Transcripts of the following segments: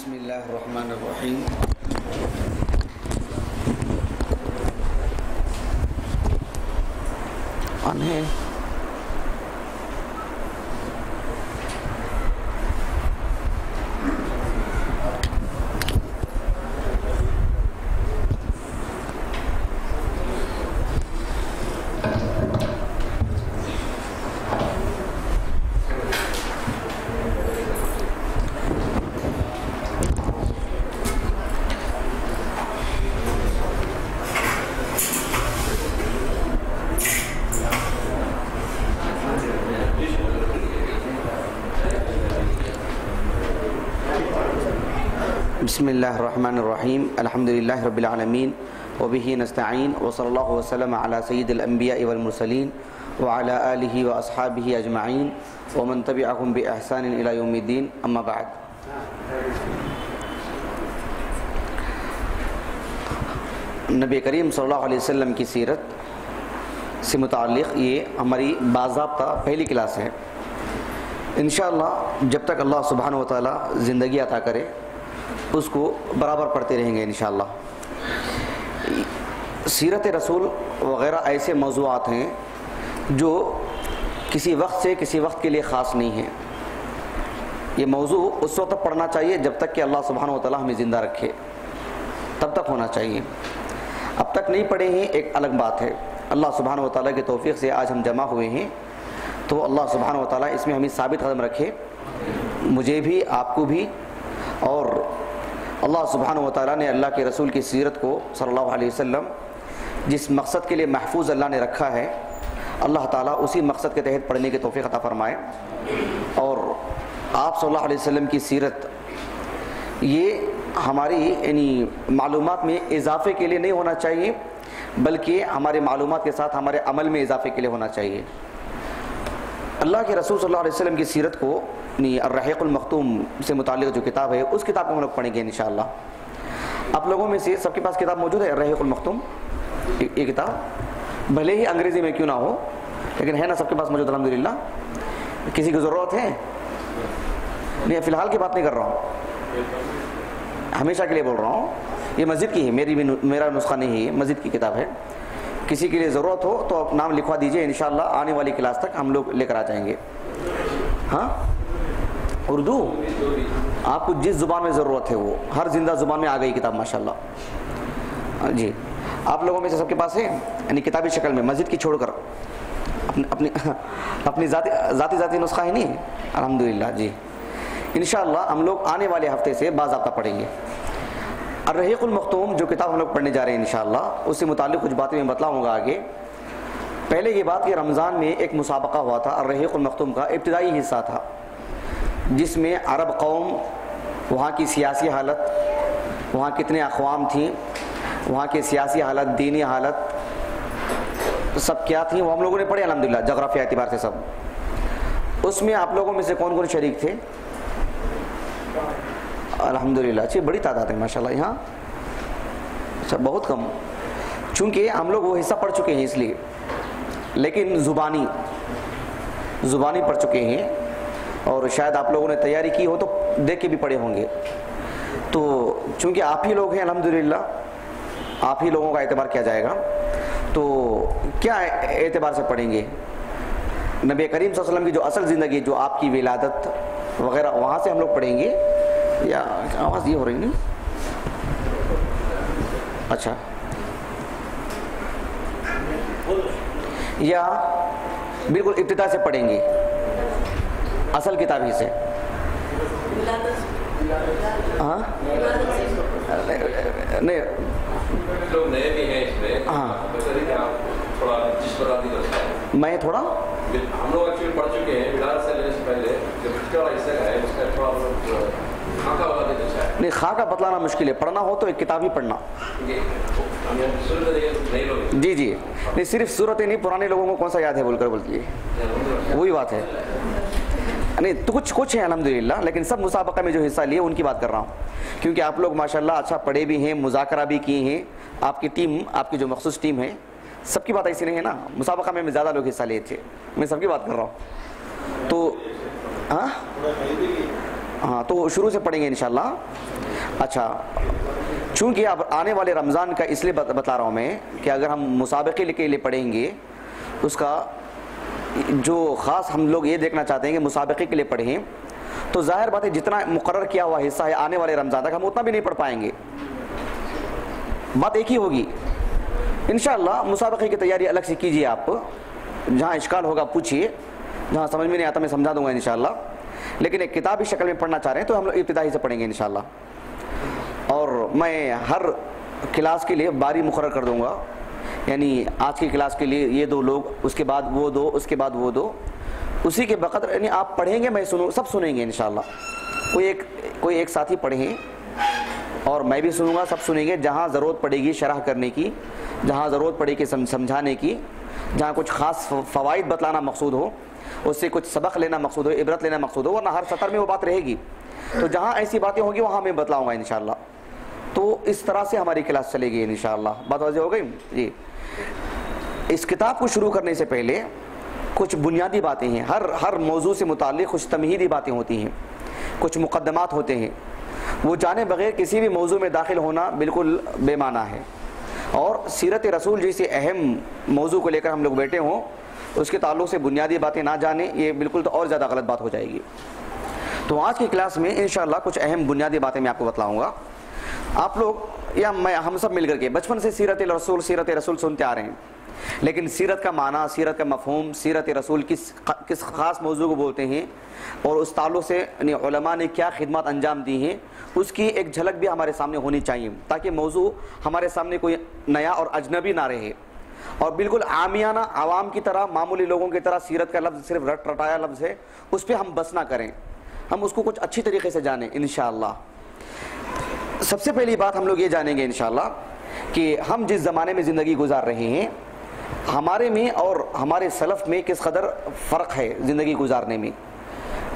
بسم اللہ الرحمن الرحیم۔ بسم اللہ الرحمن الرحیم۔ الحمدللہ رب العالمین وبہ نستعین وصلی اللہ وسلم علی سید الانبیاء والمرسلین وعلی آلہ واصحابہ اجمعین ومن تبعہم باحسان الی یوم الدین، اما بعد۔ نبی کریم صلی اللہ علیہ وسلم کی سیرت سے متعلق یہ ہماری باضابطہ پہلی کلاس ہے۔ انشاءاللہ جب تک اللہ سبحانہ و تعالی زندگی عطا کرے اس کو برابر پڑھتے رہیں گے انشاءاللہ۔ سیرت رسول وغیرہ ایسے موضوعات ہیں جو کسی وقت سے کسی وقت کے لیے خاص نہیں ہیں۔ یہ موضوع اس وقت پڑھنا چاہیے جب تک کہ اللہ سبحانہ و تعالی ہمیں زندہ رکھے، تب تک ہونا چاہیے۔ اب تک نہیں پڑھے ہیں ایک الگ بات ہے۔ اللہ سبحانہ و تعالیٰ کی توفیق سے آج ہم جمع ہوئے ہیں، تو اللہ سبحانہ و تعالیٰ اس میں ہمیں ثابت قدم رکھے، مجھے بھی، آپ کو بھی، اور اللہ سبحانہ و تعالیٰ نے اللہ کے رسول کی سیرت کو صلی اللہ علیہ وسلم جس مقصد کے لیے محفوظ اللہ نے رکھا ہے، اللہ تعالیٰ اسی مقصد کے تحت پڑھنے کی توفیق عطا فرمائے۔ اور آپ صلی اللہ علیہ وسلم کی سیرت یہ ہماری یعنی معلومات میں اضافے کے لیے نہیں ہونا چاہیے، بلکہ ہمارے معلومات کے ساتھ ہمارے عمل میں اضافے کے لیے ہونا چاہیے۔ اللہ کے رسول صلی اللہ علیہ وسلم کی سیرت کو الرحیق المختوم سے متعلق جو کتاب ہے اس کتاب کو ہم لوگ پڑھیں گے انشاءاللہ۔ آپ لوگوں میں سے سب کے پاس کتاب موجود ہے الرحیق المختوم؟ یہ کتاب بھلے ہی انگریزی میں کیوں نہ ہو لیکن ہے نا سب کے پاس موجود الحمدللہ؟ کسی کی ضرورت ہے؟ نہیں، فی الحال کی بات نہیں کر رہا ہوں، ہمیشہ کے لیے بول رہا ہوں۔ یہ مسجد کی ہے، میرا نسخہ نہیں ہے، یہ مسجد کی کتاب ہے۔ کسی کے لیے ضرورت ہو تو آپ نام لکھوا دیجئے، انشاءاللہ آنے والی کلاس تک ہم لوگ لے کر آ جائیں گے۔ ہاں، اردو آپ کو جس زبان میں ضرورت ہے وہ ہر زندہ زبان میں آ گئی کتاب ماشاءاللہ۔ جی آپ لوگوں میں سے سب کے پاس ہے یعنی کتابی شکل میں، مسجد کی چھوڑ کر اپنی ذاتی نسخہ ہے نہیں؟ الحمدللہ جی، انشاءاللہ ہم لوگ آنے والے ہفتے سے باضابطہ پڑھیں گے۔ الرحیق المختوم جو کتاب ہم لوگ پڑھنے جا رہے ہیں انشاءاللہ، اس سے متعلق کچھ باتیں میں بتلاؤں گا آگے۔ پہلے یہ بات کہ رمضان میں ایک مسابقہ ہوا تھا الرحیق المختوم کا، ابتدائی حصہ تھا، جس میں عرب قوم، وہاں کی سیاسی حالت، وہاں کتنے اقوام تھیں، وہاں کی سیاسی حالت، دینی حالت سب کیا تھیں، وہ ہم لوگوں نے پڑھے الحمدللہ جغرافیہ اعتبار سے سب۔ اس میں آپ لوگوں میں سے کون کون شریک تھے؟ الحمدللہ اچھی بڑی تعداد ہے ماشاءاللہ یہاں، اچھا بہت کم، چونکہ ہم لوگ وہ حصہ پڑھ چکے ہیں اس لیے، لیکن زبانی پڑھ چکے ہیں، اور شاید آپ لوگوں نے تیاری کی ہو تو دیکھ کے بھی پڑھے ہوں گے۔ تو چونکہ آپ ہی لوگ ہیں الحمدللہ، آپ ہی لوگوں کا اعتبار کیا جائے گا، تو کیا اعتبار سے پڑھیں گے؟ نبی کریم صلی اللہ علیہ وسلم کی جو اصل زندگی، جو آپ کی ولادت وغیرہ، وہاں سے ہم لوگ پڑھیں گے، یا آواز یہ ہو رہی نہیں؟ اچھا، یا بالکل ابتدا سے پڑھیں گے اصل کتاب ہی سے؟ ہاں نہیں، لوگ نئے بھی ہیں اس میں، ہاں میں تھوڑا ہم لوگ ایکچولی پڑھ چکے ہیں ولادت سے لینے سے پہلے، جو پچھلا والا حصہ ہے اس کا تھوڑا خاکہ بتا دیتے ہیں۔ نہیں، خاکہ بتلانا مشکل ہے، پڑھنا ہو تو ایک کتاب ہی پڑھنا۔ جی جی، نہیں صرف صورتیں نہیں، پرانے لوگوں کو کون سا یاد ہے بول کر بولتی ہے، وہی بات ہے۔ نہیں تو کچھ ہیں الحمدللہ، لیکن سب مسابقہ میں جو حصہ لیے ان کی بات کر رہا ہوں، کیونکہ آپ لوگ ماشاءاللہ اچھا پڑھے بھی ہیں، مذاکرہ بھی کیے ہیں، آپ کی ٹیم، آپ کی جو مخصوص ٹیم ہے، سب کی بات ایسی نہیں ہے نا، مسابقہ میں زیادہ لوگ حصہ لیے تھے، میں سب کی بات کر رہا ہوں۔ تو ہاں ہاں تو شروع سے پڑھیں گے انشاءاللہ. اچھا چونکہ اب آنے والے رمضان کا اس لیے بتا رہا ہوں میں کہ اگر ہم مسابقے کے لیے پڑھیں گے اس کا جو خاص ہم لوگ یہ دیکھنا چاہتے ہیں کہ مسابقے کے لیے پڑھیں تو ظاہر بات ہے جتنا مقرر کیا ہوا حصہ ہے آنے والے رمضان تک ہم اتنا بھی نہیں پڑھ پائیں گے. بات ایک ہی ہوگی انشاءاللہ. مسابقے کی تیاری الگ سے کیجیے آپ, جہاں اشکال ہوگا پوچھیے, جہاں سمجھ میں نہیں آتا میں سمجھا دوں گا انشاءاللہ. لیکن ایک کتابی شکل میں پڑھنا چاہ رہے ہیں تو ہم لوگ ابتدائی سے پڑھیں گے انشاءاللہ. اور میں ہر کلاس کے لیے باری مقرر کر دوں گا, یعنی آج کی کلاس کے لیے یہ 2 لوگ, اس کے بعد وہ 2, اس کے بعد وہ 2, اسی کے بقدر یعنی آپ پڑھیں گے میں سب سنیں گے انشاءاللہ. کوئی ایک ساتھی پڑھیں اور میں بھی سنوں گا, سب سنیں گے. جہاں ضرورت پڑے گی شرح کرنے کی, جہاں ضرورت پڑے گی سمجھانے کی, جہاں کچھ خاص فوائد بتلانا مقصود ہو, اس سے کچھ سبق لینا مقصود ہو, عبرت لینا مقصود ہو, ورنہ ہر سطر میں وہ بات رہے گی. تو جہاں ایسی باتیں ہوں گی وہاں میں بتلاؤں گا انشاءاللہ. تو اس طرح سے ہماری کلاس چلے گی انشاءاللہ. بات واضح ہو گئی جی. اس کتاب کو شروع کرنے سے پہلے کچھ بنیادی باتیں ہیں. ہر موضوع سے متعلق کچھ تمہیدی باتیں ہوتی ہیں, کچھ مقدمات ہوتے ہیں. وہ جانے بغیر کسی بھی موضوع میں داخل ہونا بالکل بے معنی ہے. اور سیرت رسول جیسے اہم موضوع کو لے کر ہم لوگ بیٹھے ہوں, اس کے تعلق سے بنیادی باتیں نہ جانیں, یہ بالکل تو اور زیادہ غلط بات ہو جائے گی. تو آج کی کلاس میں انشاءاللہ کچھ اہم بنیادی باتیں میں آپ کو بتلاؤں گا. آپ لوگ یا ہم سب مل کر کے بچپن سے سیرت رسول سنتے آ رہے ہیں, لیکن سیرت کا معنی, سیرت کا مفہوم, سیرت رسول کس خاص موضوع کو بولتے ہیں اور اس تعلق سے یعنی علماء نے کیا خدمات انجام دی ہیں, اس کی ایک جھلک بھی ہمارے سامنے ہونی چاہیے, تاکہ موضوع ہمارے سامنے کوئی نیا اور اجنبی نہ رہے. اور بالکل عامیانہ عوام کی طرح, معمولی لوگوں کی طرح سیرت کا لفظ صرف رٹ رٹایا لفظ ہے, اس پہ ہم بس نہ کریں, ہم اس کو کچھ اچھی طریقے سے جانیں انشاءاللہ. سب سے پہلی بات ہم لوگ یہ جانیں گے انشاءاللہ کہ ہم جس زمانے میں زندگی گزار رہے ہیں, ہمارے میں اور ہمارے سلف میں کس قدر فرق ہے زندگی گزارنے میں.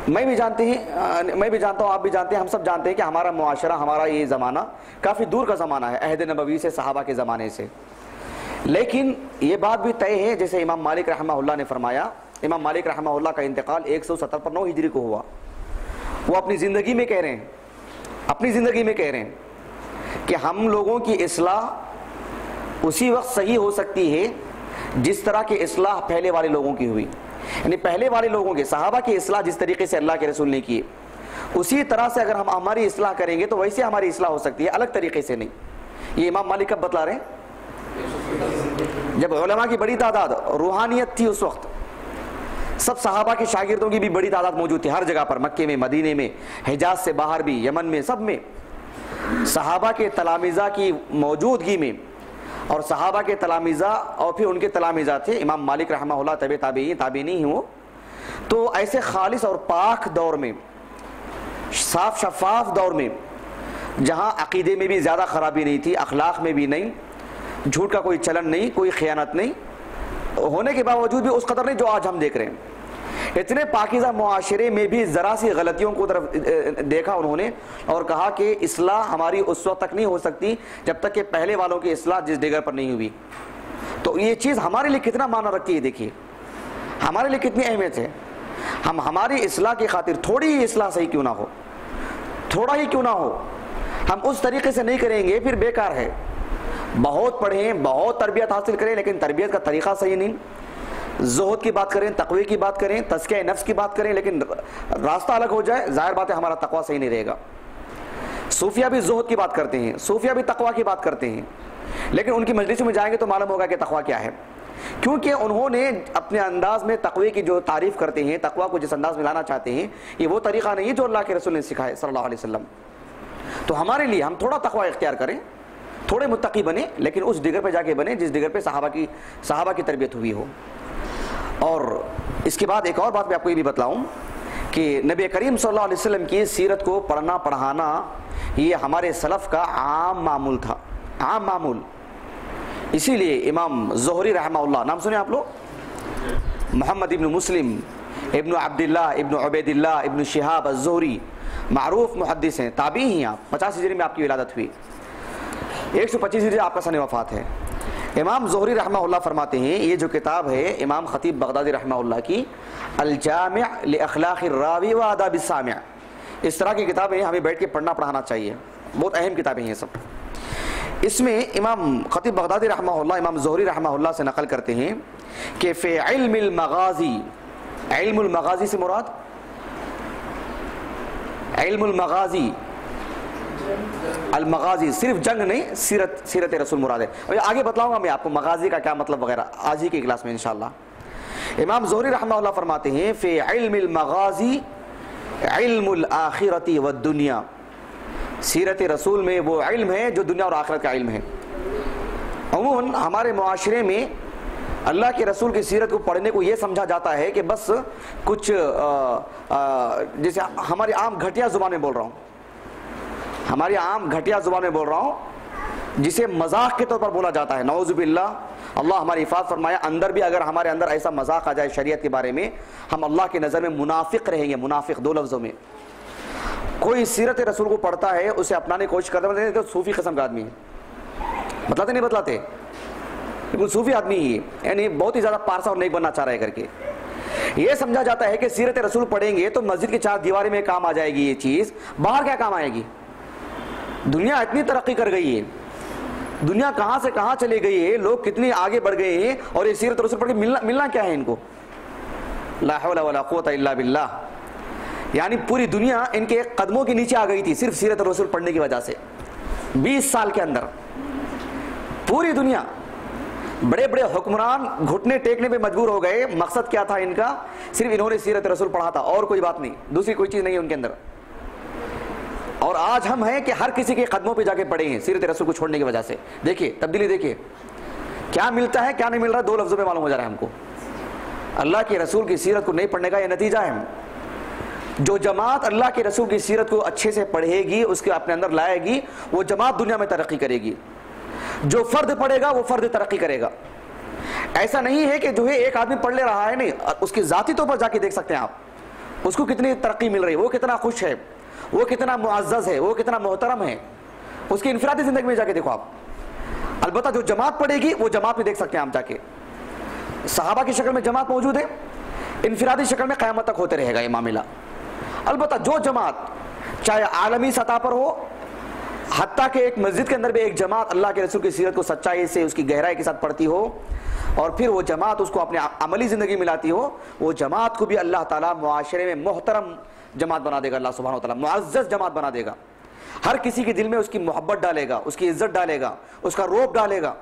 میں بھی جانتا ہوں, آپ بھی جانتے ہیں, ہم سب جانتے ہیں کہ ہمارا معاشرہ, ہمارا یہ زمانہ کافی دور کا زمانہ ہے عہد نبوی سے, صحابہ کے زمانے سے. لیکن یہ بات بھی طے ہے, جیسے امام مالک رحمہ اللہ نے فرمایا, امام مالک رحمہ اللہ کا انتقال 170 پر 9 ہجری کو ہوا. وہ اپنی زندگی میں کہہ رہے ہیں کہ ہم لوگوں کی اصلاح اسی وقت صحیح ہو سکتی ہے جس طرح کی اصلاح پہلے والے لوگوں کی ہوئی. یعنی پہلے والے لوگوں کے, صحابہ کی اصلاح جس طریقے سے اللہ کے رسول نے کی, اسی طرح سے اگر ہم ہماری اصلاح کریں گے تو ویسے ہماری اصلاح ہو سکتی ہے, الگ طریقے سے نہیں. یہ امام مالک کب بتلا رہے ہیں؟ جب علماء کی بڑی تعداد, روحانیت تھی اس وقت, سب صحابہ کے شاگردوں کی بھی بڑی تعداد موجود تھی ہر جگہ پر, مکے میں, مدینے میں, حجاز سے باہر بھی, یمن میں, سب میں صحابہ کے تلامذہ کی موجودگی میں. اور صحابہ کے تلامذہ اور پھر ان کے تلامذہ تھے امام مالک رحمہ اللہ, تابعین ہی وہ. تو ایسے خالص اور پاک دور میں, صاف شفاف دور میں, جہاں عقیدے میں بھی زیادہ خرابی نہیں تھی, اخلاق میں بھی نہیں, جھوٹ کا کوئی چلن نہیں, کوئی خیانت نہیں, ہونے کے باوجود بھی اس قدر نہیں جو آج ہم دیکھ رہے ہیں. اتنے پاکیزہ معاشرے میں بھی ذرا سی غلطیوں کو طرف دیکھا انہوں نے اور کہا کہ اصلاح ہماری اس وقت تک نہیں ہو سکتی جب تک کہ پہلے والوں کی اصلاح جس ڈگر پر نہیں ہوئی. تو یہ چیز ہمارے لیے کتنا معنی رکھتی ہے, دیکھیے ہمارے لیے کتنی اہمیت ہے. ہم ہماری اصلاح کی خاطر تھوڑی ہی اصلاح صحیح کیوں نہ ہو, تھوڑا ہی کیوں نہ ہو, ہم اس طریقے سے نہیں کریں گے پھر بیکار ہے. بہت پڑھیں, بہت تربیت حاصل کریں, لیکن تربیت کا طریقہ صحیح نہیں. زہد کی بات کریں, تقوی کی بات کریں, تزکیہ نفس کی بات کریں, لیکن راستہ الگ ہو جائے, ظاہر بات ہے ہمارا تقوی صحیح نہیں رہے گا. صوفیہ بھی زہد کی بات کرتے ہیں, صوفیہ بھی تقوی کی بات کرتے ہیں, لیکن ان کی مجلسوں میں جائیں گے تو معلوم ہوگا کہ تقوی کیا ہے, کیونکہ انہوں نے اپنے انداز میں تقوی کی جو تعریف کرتے ہیں, تقوی کو جس انداز میں لانا چاہتے ہیں, یہ وہ طریقہ نہیں ہے جو اللہ کے رسول نے سکھائے صلی اللہ علیہ وسلم. تو ہمارے لیے ہم تھوڑا تقوی اختیار کریں, تھوڑے متقی بنے, لیکن اس ڈگر پہ جا کے بنے جس ڈگر پہ صحابہ کی تربیت ہوئی ہو. اور اس کے بعد ایک اور بات میں آپ کو یہ بھی بتلاؤں کہ نبی کریم صلی اللہ علیہ وسلم کی سیرت کو پڑھنا پڑھانا یہ ہمارے سلف کا عام معمول تھا, عام معمول. اسی لیے امام زہری رحمہ اللہ, نام سنے آپ لوگ, محمد ابن مسلم ابن عبداللہ ابن عبید اللہ ابن شہاب الزہری, معروف محدث ہیں, تابعی ہیں آپ. 50 ہجری میں آپ کی ولادت ہوئی, 125 ہجری آپ کا سن وفات ہے. امام زہری رحمہ اللہ فرماتے ہیں, یہ جو کتاب ہے امام خطیب بغدادی رحمہ اللہ کی, الجامع لاخلاق الراوی و آداب السامع, اس طرح کی کتابیں ہمیں بیٹھ کے پڑھنا پڑھانا چاہیے، بہت اہم کتابیں ہیں یہ سب۔ اس میں امام خطیب بغدادی رحمہ اللہ امام زہری رحمہ اللہ سے نقل کرتے ہیں کہ فی علم المغازی، علم المغازی سے مراد علم المغازی، المغازی صرف جنگ نہیں، سیرت رسول مراد ہے۔ اور آگے بتلاؤں گا میں آپ کو مغازی کا کیا مطلب وغیرہ آج ہی کی کلاس میں انشاءاللہ۔ امام زہری رحمہ اللہ فرماتے ہیں فی علم المغازی علم الآخرۃ والدنیا، سیرت رسول میں وہ علم ہے جو دنیا اور آخرت کا علم ہے۔ عموماً ہمارے معاشرے میں اللہ کے رسول کی سیرت کو پڑھنے کو یہ سمجھا جاتا ہے کہ بس کچھ جیسے ہماری عام گھٹیا زبان میں بول رہا ہوں، ہماری عام گھٹیا زبان میں بول رہا ہوں، جسے مذاق کے طور پر بولا جاتا ہے، نعوذ باللہ، اللہ ہماری حفاظت فرمایا۔ اندر بھی اگر ہمارے اندر ایسا مذاق آ جائے شریعت کے بارے میں، ہم اللہ کی نظر میں منافق رہیں گے، منافق، دو لفظوں میں۔ کوئی سیرت رسول کو پڑھتا ہے، اسے اپنانے کی کوشش کرتا ہے، تو صوفی قسم کا آدمی ہے، بتلاتے نہیں بتلاتے، لیکن صوفی آدمی ہی ہے، یعنی بہت ہی زیادہ پارسا اور نیک بننا چاہ رہا ہے کر کے۔ یہ سمجھا جاتا ہے کہ سیرت رسول پڑھیں گے تو مسجد کی چار دیواری میں کام آ جائے گی یہ چیز، باہر کیا کام آئے گی؟ دنیا اتنی ترقی کر گئی ہے، دنیا کہاں سے کہاں چلی گئی ہے، لوگ کتنی آگے بڑھ گئے ہیں، اور یہ سیرت رسول پڑھ کے ملنا کیا ہے ان کو؟ لا حول ولا قوت الا باللہ۔ یعنی پوری دنیا ان کے قدموں کے نیچے آ گئی تھی صرف سیرت رسول پڑھنے کی وجہ سے۔ 20 سال کے اندر پوری دنیا، بڑے بڑے حکمران گھٹنے ٹیکنے پہ مجبور ہو گئے۔ مقصد کیا تھا ان کا؟ صرف انہوں نے سیرت رسول پڑھا تھا، اور کوئی بات نہیں، دوسری کوئی چیز نہیں ہے ان کے اندر۔ اور آج ہم ہیں کہ ہر کسی کے قدموں پہ جا کے پڑے ہیں سیرت رسول کو چھوڑنے کی وجہ سے۔ دیکھیے تبدیلی، دیکھیے کیا ملتا ہے کیا نہیں مل رہا، دو لفظوں پہ معلوم ہو جا رہا ہے ہم کو۔ اللہ کے رسول کی سیرت کو نہیں پڑھنے کا یہ نتیجہ ہے۔ جو جماعت اللہ کے رسول کی سیرت کو اچھے سے پڑھے گی، اس کے اپنے اندر لائے گی، وہ جماعت دنیا میں ترقی کرے گی۔ جو فرد پڑھے گا وہ فرد ترقی کرے گا۔ ایسا نہیں ہے کہ جو ہے ایک آدمی پڑھ لے رہا ہے، نہیں، اس کی ذاتی طور پر جا کے دیکھ سکتے ہیں آپ، اس کو کتنی ترقی مل رہی ہے، وہ کتنا خوش ہے، وہ کتنا معزز ہے، وہ کتنا محترم ہے، اس کی انفرادی زندگی میں جا کے دیکھو آپ۔ البتہ جو جماعت پڑھے گی وہ جماعت میں دیکھ سکتے ہیں آپ جا کے، صحابہ کی شکل میں جماعت موجود ہے، انفرادی شکل میں قیامت تک ہوتے رہے گا یہ معاملہ۔ البتہ جو جماعت چاہے عالمی سطح پر ہو، حتیٰ کہ ایک مسجد کے اندر بھی ایک جماعت اللہ کے رسول کی سیرت کو سچائی سے، اس کی گہرائی کے ساتھ پڑھتی ہو، اور پھر وہ جماعت اس کو اپنے عملی زندگی میں لاتی ہو، وہ جماعت کو بھی اللہ تعالیٰ معاشرے میں محترم جماعت بنا دے گا، اللہ سبحانہ وتعالیٰ معزز جماعت بنا دے گا۔ ہر کسی کے دل میں اس کی محبت ڈالے گا، اس کی عزت ڈالے گا، اس کا روب ڈالے گا۔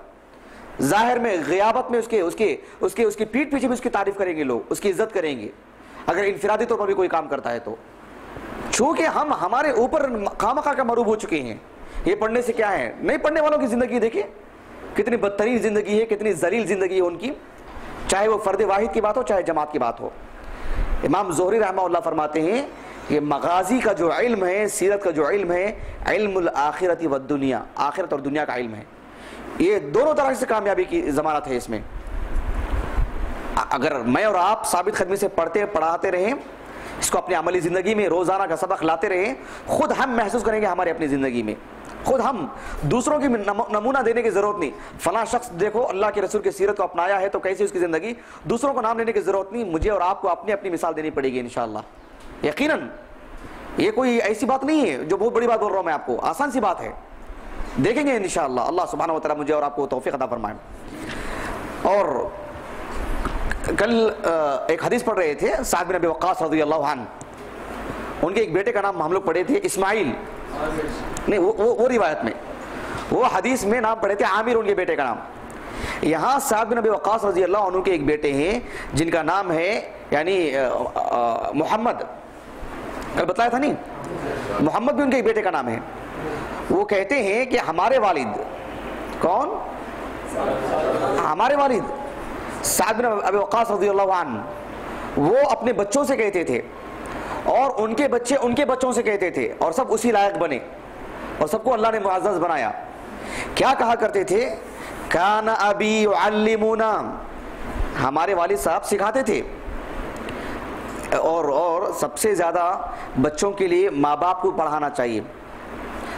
ظاہر میں، غیابت میں اس کی پیٹھ پیچھے بھی اس کی تعریف کریں گے لوگ، اس کی عزت کریں گے، اگر انفرادی طور پر بھی کوئی کام کرتا ہے تو۔ چونکہ ہم ہمارے اوپر خامخواہ کا مروب ہو چکے ہیں، یہ پڑھنے سے کیا ہے؟ نہیں پڑھنے والوں کی زندگی دیکھیں کتنی بدترین زندگی ہے، کتنی ذلیل زندگی ہے ان کی، چاہے وہ فرد واحد کی بات ہو چاہے جماعت کی بات ہو۔ امام زہری رحمہ اللہ فرماتے ہیں کہ مغازی کا جو علم ہے، سیرت کا جو علم ہے، علم الآخرۃ والدنیا، آخرت اور دنیا کا علم ہے۔ یہ دونوں طرح سے کامیابی کی ضمانت ہے اس میں۔ اگر میں اور آپ ثابت قدمی سے پڑھتے پڑھاتے رہیں، اس کو اپنی عملی زندگی میں روزانہ کا سبق لاتے رہیں، خود ہم محسوس کریں گے ہماری اپنی زندگی میں، خود ہم، دوسروں کی نمونہ دینے کی ضرورت نہیں۔ فلاں شخص دیکھو اللہ کے رسول کی سیرت کو اپنایا ہے تو کیسی اس کی زندگی، دوسروں کو نام لینے کی ضرورت نہیں، مجھے اور آپ کو اپنی اپنی مثال دینی پڑے گی انشاءاللہ۔ یقیناً یہ کوئی ایسی بات نہیں ہے جو بہت بڑی بات بول رہا ہوں میں آپ کو، آسان سی بات ہے، دیکھیں گے انشاءاللہ، اللہ سبحانہ وتعالیٰ مجھے اور آپ کو توفیق عطا فرمائے۔ اور کل ایک حدیث پڑھ رہے تھے، سعد بن ابی وقاص رضی اللہ عنہ، ان کے ایک بیٹے کا نام ہم لوگ پڑھے تھے اسماعیل، نہیں وہ روایت میں، وہ حدیث میں نام پڑھے تھے عامر، ان کے بیٹے کا نام۔ یہاں سعد بن ابی وقاص رضی اللہ عنہ کے ایک بیٹے ہیں جن کا نام ہے یعنی محمد، کل بتایا تھا نہیں، محمد بھی ان کے ایک بیٹے کا نام ہے۔ وہ کہتے ہیں کہ ہمارے والد، کون؟ ہمارے والد سعد بن ابی وقاص رضی اللہ عنہ، وہ اپنے بچوں سے کہتے تھے، اور ان کے بچے ان کے بچوں سے کہتے تھے، اور سب اسی لائق بنے، اور سب کو اللہ نے معزز بنایا۔ کیا کہا کرتے تھے؟ کان ابی یعلمونا، ہمارے والد صاحب سکھاتے تھے، اور سب سے زیادہ بچوں کے لیے ماں باپ کو پڑھانا چاہیے۔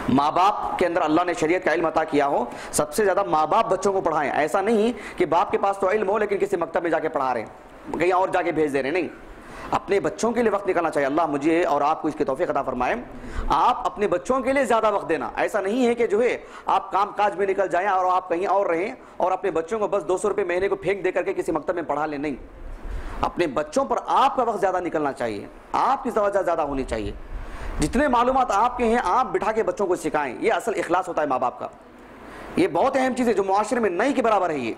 ماں باپ کے اندر اللہ نے شریعت کا علم عطا کیا ہو، سب سے زیادہ ماں باپ بچوں کو پڑھائیں۔ ایسا نہیں کہ باپ کے پاس تو علم ہو لیکن کسی مکتب میں جا کے پڑھا رہے ہیں، کہیں اور جا کے بھیج دے رہے ہیں، نہیں۔ اپنے بچوں کے لیے وقت نکالنا چاہیے. اللہ مجھے اور آپ کو اس کی توفیق عطا فرمائے. آپ اپنے بچوں کے لیے زیادہ وقت دینا. ایسا نہیں ہے کہ جو ہے آپ کام کاج میں نکل جائیں اور آپ کہیں اور رہیں اور اپنے بچوں کو بس 200 روپے مہینے کو پھینک دے کر کے کسی مکتب میں پڑھا لیں. نہیں, اپنے بچوں پر آپ کا وقت زیادہ نکلنا چاہیے, آپ کی توجہ زیادہ ہونی چاہیے. جتنے معلومات آپ کے ہیں آپ بٹھا کے بچوں کو سکھائیں. یہ اصل اخلاص ہوتا ہے ماں باپ کا. یہ بہت اہم چیز ہے جو معاشرے میں نہیں کے برابر ہے. یہ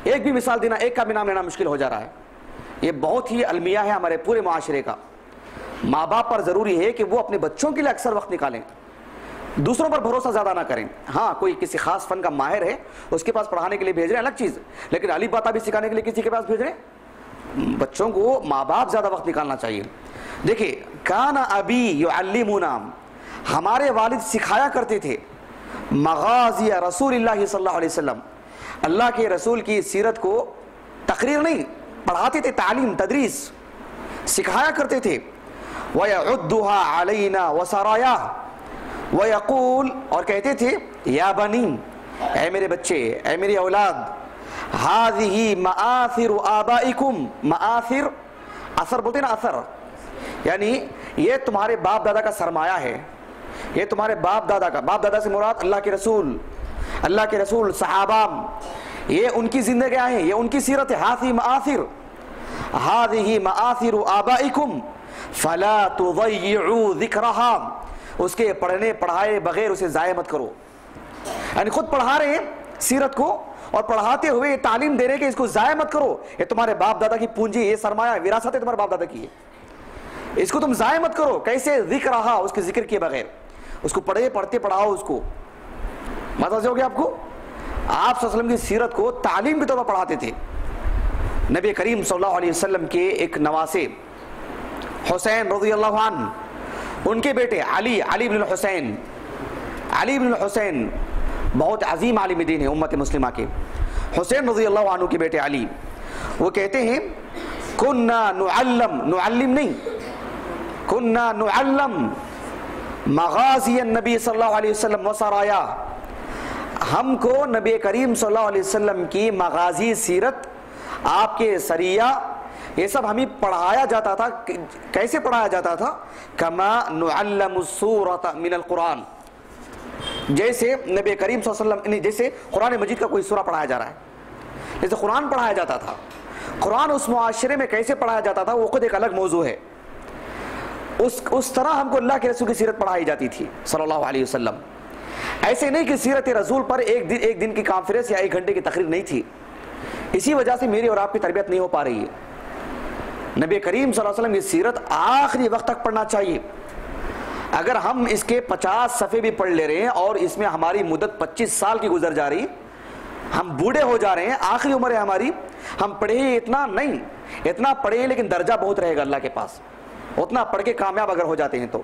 ایک بھی مثال دینا, ایک کا بھی نام لینا مشکل ہو جا رہا ہے. یہ بہت ہی المیہ ہے ہمارے پورے معاشرے کا. ماں باپ پر ضروری ہے کہ وہ اپنے بچوں کے لیے اکثر وقت نکالیں, دوسروں پر بھروسہ زیادہ نہ کریں. ہاں کوئی کسی خاص فن کا ماہر ہے اس کے پاس پڑھانے کے لیے بھیج رہے ہیں الگ چیز, لیکن الف باتا بھی سکھانے کے لیے کسی کے پاس بھیج رہے ہیں. بچوں کو ماں باپ زیادہ وقت نکالنا چاہیے. دیکھیں کان ابی یعلمنا, ہمارے والد سکھایا کرتے تھے مغازی رسول اللہ صلی اللہ علیہ وسلم, اللہ کے رسول کی سیرت کو. تقریر نہیں, پڑھاتے تھے, تعلیم تدریس سکھایا کرتے تھے. وَيَعُدُّهَا عَلَيْنَا وَسَرَایَا, وَيَقُول, اور کہتے تھے یا بنی, اے میرے بچے, اے میری اولاد, هَذِهِ مَآثِرُ آبَائِكُمْ, مآثر اثر بولتے ہیں نا, اثر یعنی یہ تمہارے باپ دادا کا سرمایہ ہے. یہ تمہارے باپ دادا کا, باپ دادا سے مراد اللہ کے رسول, اللہ کے رسول, صحابہ, یہ ان کی زندگیاں ہیں, یہ ان کی سیرت ہے. ہاتھی مآثر, ہاتھی مآثر آبائکم فلا تضیعوا ذکرہا, اس کے پڑھنے پڑھائے بغیر اسے ضائع مت کرو. یعنی خود پڑھا رہے ہیں سیرت کو اور پڑھاتے ہوئے تعلیم دے رہے کہ اس کو ضائع مت کرو. یہ تمہارے باپ دادا کی پونجی, یہ سرمایہ وراثت ہے تمہارے باپ دادا کی, اس کو تم ضائع مت کرو. کیسے؟ ذکرہا, اس کے ذکر کیے بغیر. اس کو پڑھے, پڑھتے پڑھاؤ اس کو. مزہ ہو گیا آپ کو؟ آپ صلی اللہ علیہ وسلم کی سیرت کو تعلیم کے طور پر پڑھاتے تھے. نبی کریم صلی اللہ علیہ وسلم کے ایک نواسے حسین رضی اللہ عنہ, ان کے بیٹے علی بن الحسین, علی بن الحسین بہت عظیم عالم دین ہے امت مسلمہ کے. حسین رضی اللہ عنہ کے بیٹے علی, وہ کہتے ہیں کننا نعلم, نعلم نہیں, کننا نعلم مغازی النبی صلی اللہ علیہ وسلم وسرایا, ہم کو نبی کریم صلی اللہ علیہ وسلم کی مغازی سیرت, آپ کے سریہ, یہ سب ہمیں پڑھایا جاتا تھا. کیسے پڑھایا جاتا تھا؟ کما نعلم السورۃ من القرآن, جیسے نبی کریم صلی اللہ علیہ وسلم, جیسے قرآن مجید کا کوئی سورہ پڑھایا جا رہا ہے, جیسے قرآن پڑھایا جاتا تھا. قرآن اس معاشرے میں کیسے پڑھایا جاتا تھا وہ خود ایک الگ موضوع ہے. اس طرح ہم کو اللہ کے رسول کی سیرت پڑھائی جاتی تھی صلی اللہ علیہ وسلم. ایسے نہیں کہ سیرت رسول پر ایک دن کی کانفرنس یا 1 گھنٹے کی تقریر نہیں تھی. اسی وجہ سے میری اور آپ کی تربیت نہیں ہو پا رہی ہے. نبی کریم صلی اللہ علیہ وسلم کی سیرت آخری وقت تک پڑھنا چاہیے. اگر ہم اس کے 50 صفحے بھی پڑھ لے رہے ہیں اور اس میں ہماری مدت 25 سال کی گزر جا رہی, ہم بوڑھے ہو جا رہے ہیں, آخری عمر ہے ہماری, ہم پڑھے ہی اتنا نہیں, اتنا پڑھے لیکن درجہ بہت رہے گا اللہ کے پاس, اتنا پڑھ کے کامیاب اگر ہو جاتے ہیں تو.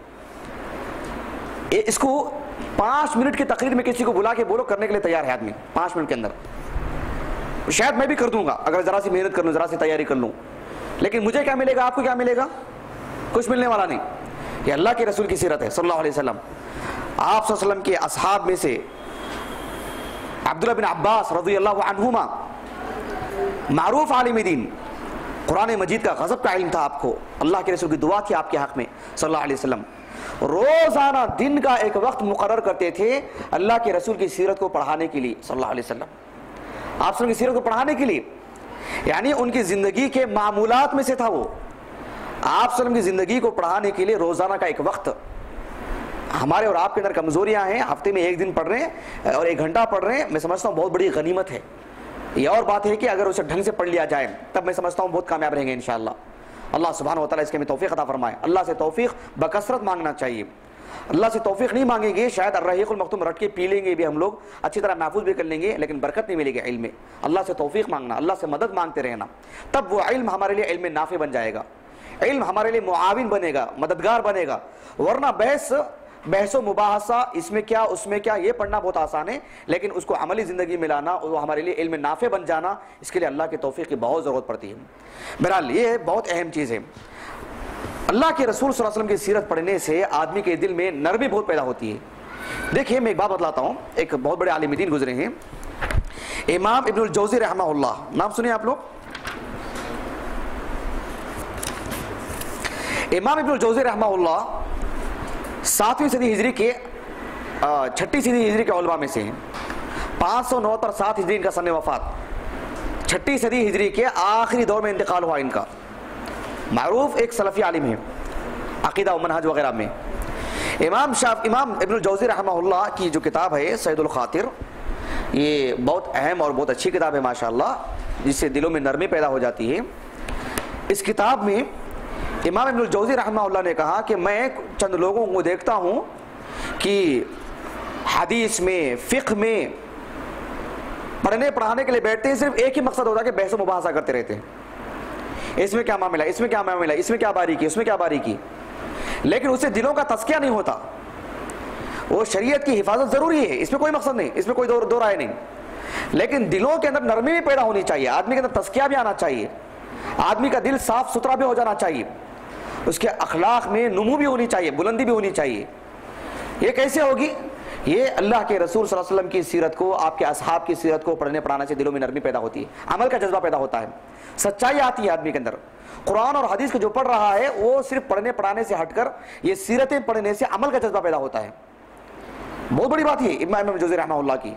اس کو 5 منٹ کی تقریر میں کسی کو بلا کے بولو, کرنے کے لیے تیار ہے آدمی 5 منٹ کے اندر. شاید میں بھی کر دوں گا اگر ذرا سی محنت کر لوں, ذرا سی تیاری کر لوں, لیکن مجھے کیا ملے گا, آپ کو کیا ملے گا؟ کچھ ملنے والا نہیں. یہ اللہ کے رسول کی سیرت ہے صلی اللہ علیہ وسلم. آپ صلی اللہ علیہ وسلم کے اصحاب میں سے عبداللہ بن عباس رضی اللہ عنہما, معروف عالم دین, قرآن مجید کا غضب کا علم تھا آپ کو, اللہ کے رسول کی دعا تھی آپ کے حق میں صلی اللہ علیہ وسلم. روزانہ دن کا ایک وقت مقرر کرتے تھے اللہ کے رسول کی سیرت کو پڑھانے کے لیے صلی اللہ علیہ وسلم. آپ صلی اللہ علیہ وسلم کی سیرت کو پڑھانے کے لیے, یعنی ان کی زندگی کے معمولات میں سے تھا وہ. آپ صلی اللہ علیہ وسلم کی زندگی کو پڑھانے کے لیے روزانہ کا ایک وقت. ہمارے اور آپ کے اندر کمزوریاں ہیں, ہفتے میں 1 دن پڑھ رہے ہیں اور 1 گھنٹہ پڑھ رہے ہیں, میں سمجھتا ہوں بہت بڑی غنیمت ہے. یہ اور بات ہے کہ اگر اسے ڈھنگ سے پڑھ لیا جائے تب میں سمجھتا ہوں بہت کامیاب رہیں گے انشاءاللہ. اللہ سبحانہ و تعالیٰ اس کے میں توفیق عطا فرمائے. اللہ سے توفیق بکثرت مانگنا چاہیے. اللہ سے توفیق نہیں مانگیں گے شاید الرحیق المختوم رٹ کے پی لیں گے بھی ہم لوگ, اچھی طرح محفوظ بھی کر لیں گے, لیکن برکت نہیں ملے گی علم میں. اللہ سے توفیق مانگنا, اللہ سے مدد مانگتے رہنا, تب وہ علم ہمارے لیے علم نافع بن جائے گا, علم ہمارے لیے معاون بنے گا, مددگار بنے گا. ورنہ بحث و مباحثہ اس میں کیا اس میں کیا, یہ پڑھنا بہت آسان ہے, لیکن اس کو عملی زندگی میں لانا, وہ ہمارے لیے علم نافع بن جانا, اس کے لیے اللہ کی توفیق کی بہت ضرورت پڑتی ہے. بہرحال یہ بہت اہم چیز ہے. اللہ کے رسول صلی اللہ علیہ وسلم کی سیرت پڑھنے سے آدمی کے دل میں نرمی بہت پیدا ہوتی ہے. دیکھیے میں ایک بات بتلاتا ہوں, ایک بہت بڑے عالم دین گزرے ہیں, امام ابن الجوزی رحمہ اللہ, نام سنیں آپ لوگ؟ امام ابن الجوزی رحمہ اللہ 7ویں صدی ہجری کے 6ٹھی صدی ہجری کے علماء میں سے ہیں. 569 7 ہجری ان کا سن وفات. 6ٹھی صدی ہجری کے آخری دور میں انتقال ہوا ان کا. معروف ایک سلفی عالم ہے عقیدہ و منہج وغیرہ میں. امام ابن الجوزی رحمہ اللہ کی جو کتاب ہے صید الخاطر، یہ بہت اہم اور بہت اچھی کتاب ہے ماشاءاللہ، جس سے دلوں میں نرمی پیدا ہو جاتی ہے. اس کتاب میں امام ابن الجوزی رحمہ اللہ نے کہا کہ میں چند لوگوں کو دیکھتا ہوں کہ حدیث میں، فقہ میں پڑھنے پڑھانے کے لیے بیٹھتے ہیں، صرف ایک ہی مقصد ہوتا ہے کہ بحث و مباحثہ کرتے رہتے ہیں. اس میں کیا معاملہ، اس میں کیا معاملہ، اس میں کیا باریکی، اس میں کیا باریکی، لیکن اس سے دلوں کا تزکیہ نہیں ہوتا. وہ شریعت کی حفاظت ضروری ہے، اس میں کوئی مقصد نہیں، اس میں کوئی دو رائے نہیں، لیکن دلوں کے اندر نرمی بھی پیدا ہونی چاہیے، آدمی کے اندر تزکیہ بھی آنا چاہیے، آدمی کا دل صاف ستھرا بھی ہو جانا چاہیے، اس کے اخلاق میں نمو بھی ہونی چاہیے، بلندی بھی ہونی چاہیے. یہ کیسے ہوگی؟ یہ اللہ کے رسول صلی اللہ علیہ وسلم کی سیرت کو، آپ کے اصحاب کی سیرت کو پڑھنے پڑھانے سے دلوں میں نرمی پیدا ہوتی ہے، عمل کا جذبہ پیدا ہوتا ہے، سچائی آتی ہے آدمی کے اندر. قرآن اور حدیث کو جو پڑھ رہا ہے وہ صرف پڑھنے پڑھانے سے ہٹ کر یہ سیرتیں پڑھنے سے عمل کا جذبہ پیدا ہوتا ہے. بہت بڑی بات ہے امام ابن الجوزی رحمہ اللہ کی.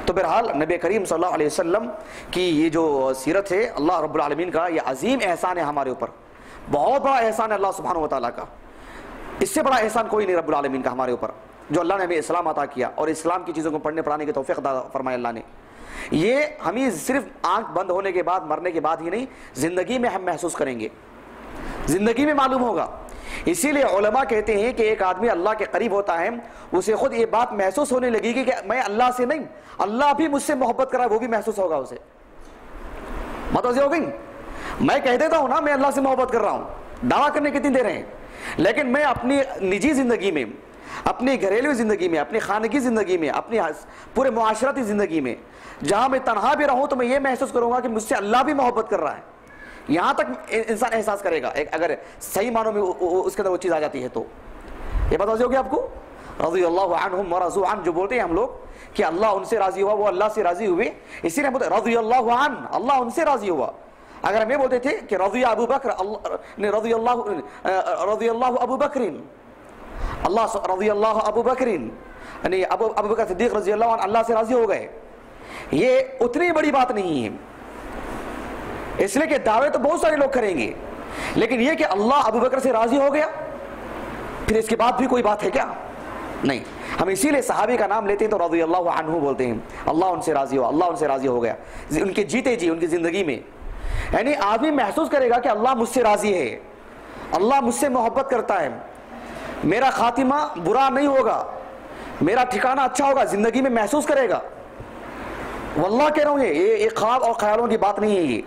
تو بہرحال نبی کریم صلی اللہ علیہ وسلم کی یہ جو سیرت ہے، اللہ رب العالمین کا یہ عظیم احسان ہے ہمارے اوپر، بہت بڑا احسان ہے اللہ سبحانہ و تعالیٰ کا. اس سے بڑا احسان کوئی نہیں رب العالمین کا ہمارے اوپر، جو اللہ نے ہمیں اسلام عطا کیا اور اسلام کی چیزوں کو پڑھنے پڑھانے کی توفیق عطا فرمایا اللہ نے. یہ ہمیں صرف آنکھ بند ہونے کے بعد، مرنے کے بعد ہی نہیں، زندگی میں ہم محسوس کریں گے، زندگی میں معلوم ہوگا. اسی لیے علماء کہتے ہیں کہ ایک آدمی اللہ کے قریب ہوتا ہے، اسے خود یہ بات محسوس ہونے لگے گی کہ میں اللہ سے نہیں، اللہ بھی مجھ سے محبت کر رہا ہے، وہ بھی محسوس ہوگا اسے. متوجہ ہو گئی؟ میں کہہ دیتا ہوں نا میں اللہ سے محبت کر رہا ہوں، دعویٰ کرنے کتنی دیر ہیں، لیکن میں اپنی نجی زندگی میں، اپنی گھریلو زندگی میں، اپنی خانگی زندگی میں، اپنی پورے معاشرتی زندگی میں جہاں میں تنہا بھی رہوں تو میں یہ محسوس کروں گا کہ مجھ سے اللہ بھی محبت کر رہا ہے. یہاں تک انسان احساس کرے گا اگر صحیح معنوں میں اس کے اندر وہ چیز آ جاتی ہے. تو یہ بات واضح ہوگی آپ کو. رضی اللہ عنہم ورضوا عنہ جو بولتے ہیں ہم لوگ کہ اللہ ان سے راضی ہوا، وہ اللہ سے راضی ہوئے، اسی لیے ہم بولتے رضی اللہ عنہ، اللہ ان سے راضی ہوا. اگر ہم یہ بولتے تھے کہ رضی ابو بکر، رضی اللہ ابو بکر، اللہ رضی اللہ ابو بکر، یعنی ابو بکر صدیق رضی اللہ عنہ اللہ سے راضی ہو گئے، یہ اتنی بڑی بات نہیں ہے. اس لیے کہ دعوے تو بہت سارے لوگ کریں گے، لیکن یہ کہ اللہ ابو بکر سے راضی ہو گیا پھر اس کے بعد بھی کوئی بات ہے کیا؟ نہیں. ہم اسی لیے صحابی کا نام لیتے ہیں تو رضی اللہ عنہ بولتے ہیں، اللہ ان سے راضی ہوا، اللہ ان سے راضی ہو گیا ان کے جیتے جی، ان کی زندگی میں. یعنی آدمی محسوس کرے گا کہ اللہ مجھ سے راضی ہے، اللہ مجھ سے محبت کرتا ہے، میرا خاتمہ برا نہیں ہوگا، میرا ٹھکانہ اچھا ہوگا، زندگی میں محسوس کرے گا. واللہ کہہ رہا ہوں یہ خواب اور خیالوں کی بات نہیں ہے،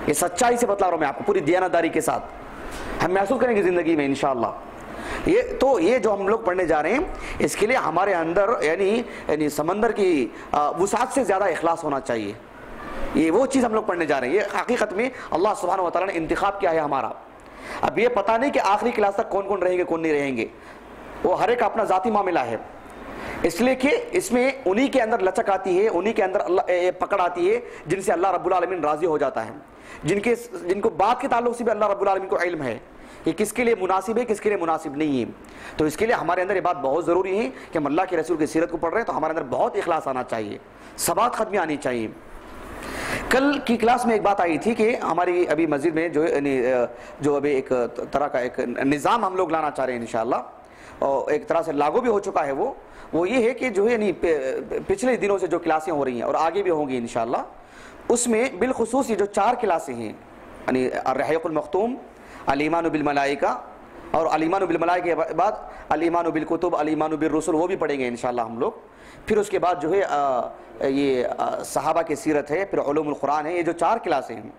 یہ سچائی سے بتلا رہا ہوں میں آپ کو پوری دیانتداری کے ساتھ. ہم محسوس کریں گے زندگی میں انشاءاللہ. یہ جو ہم لوگ پڑھنے جا رہے ہیں اس کے لیے ہمارے اندر یعنی سمندر کی وسعت سے زیادہ اخلاص ہونا چاہیے. یہ وہ چیز ہم لوگ پڑھنے جا رہے ہیں. یہ حقیقت میں اللہ سبحانہ و تعالیٰ نے انتخاب کیا ہے ہمارا. اب یہ پتہ نہیں کہ آخری کلاس تک کون کون رہیں گے کون نہیں رہیں گے، وہ ہر ایک اپنا ذاتی معاملہ ہے. اس لیے کہ اس میں انہی کے اندر لچک آتی ہے، انہی کے اندر اللہ پکڑ آتی ہے جن سے اللہ رب العالمین راضی ہو جاتا ہے، جن کو بات کے تعلق سے بھی اللہ رب العالمین کو علم ہے کہ کس کے لیے مناسب ہے کس کے لیے مناسب نہیں ہے. تو اس کے لیے ہمارے اندر یہ بات بہت ضروری ہے کہ ہم اللہ کے رسول کی سیرت کو پڑھ رہے ہیں تو ہمارے اندر بہت اخلاص آنا چاہیے، ثبات ختمی آنی چاہیے. کل کی کلاس میں ایک بات آئی تھی کہ ہماری ابھی مسجد میں جو ابھی ایک طرح کا ایک نظام ہم لوگ لانا چاہ رہے ہیں انشاءاللہ، اور ایک طرح سے لاگو بھی ہو چکا ہے. وہ یہ ہے کہ جو ہے پچھلے دنوں سے جو کلاسیں ہو رہی ہیں اور آگے بھی ہوں گی انشاءاللہ، اس میں بالخصوص یہ جو 4 کلاسیں ہیں یعنی الرحیق المختوم، الایمان بالملائکہ، اور الایمان بالملائکہ کے بعد الایمان بالکتب، الایمان بالرسل، وہ بھی پڑھیں گے انشاءاللہ ہم لوگ. پھر اس کے بعد جو ہے یہ صحابہ کی سیرت ہے، پھر علوم القرآن ہے. یہ جو 4 کلاسیں ہیں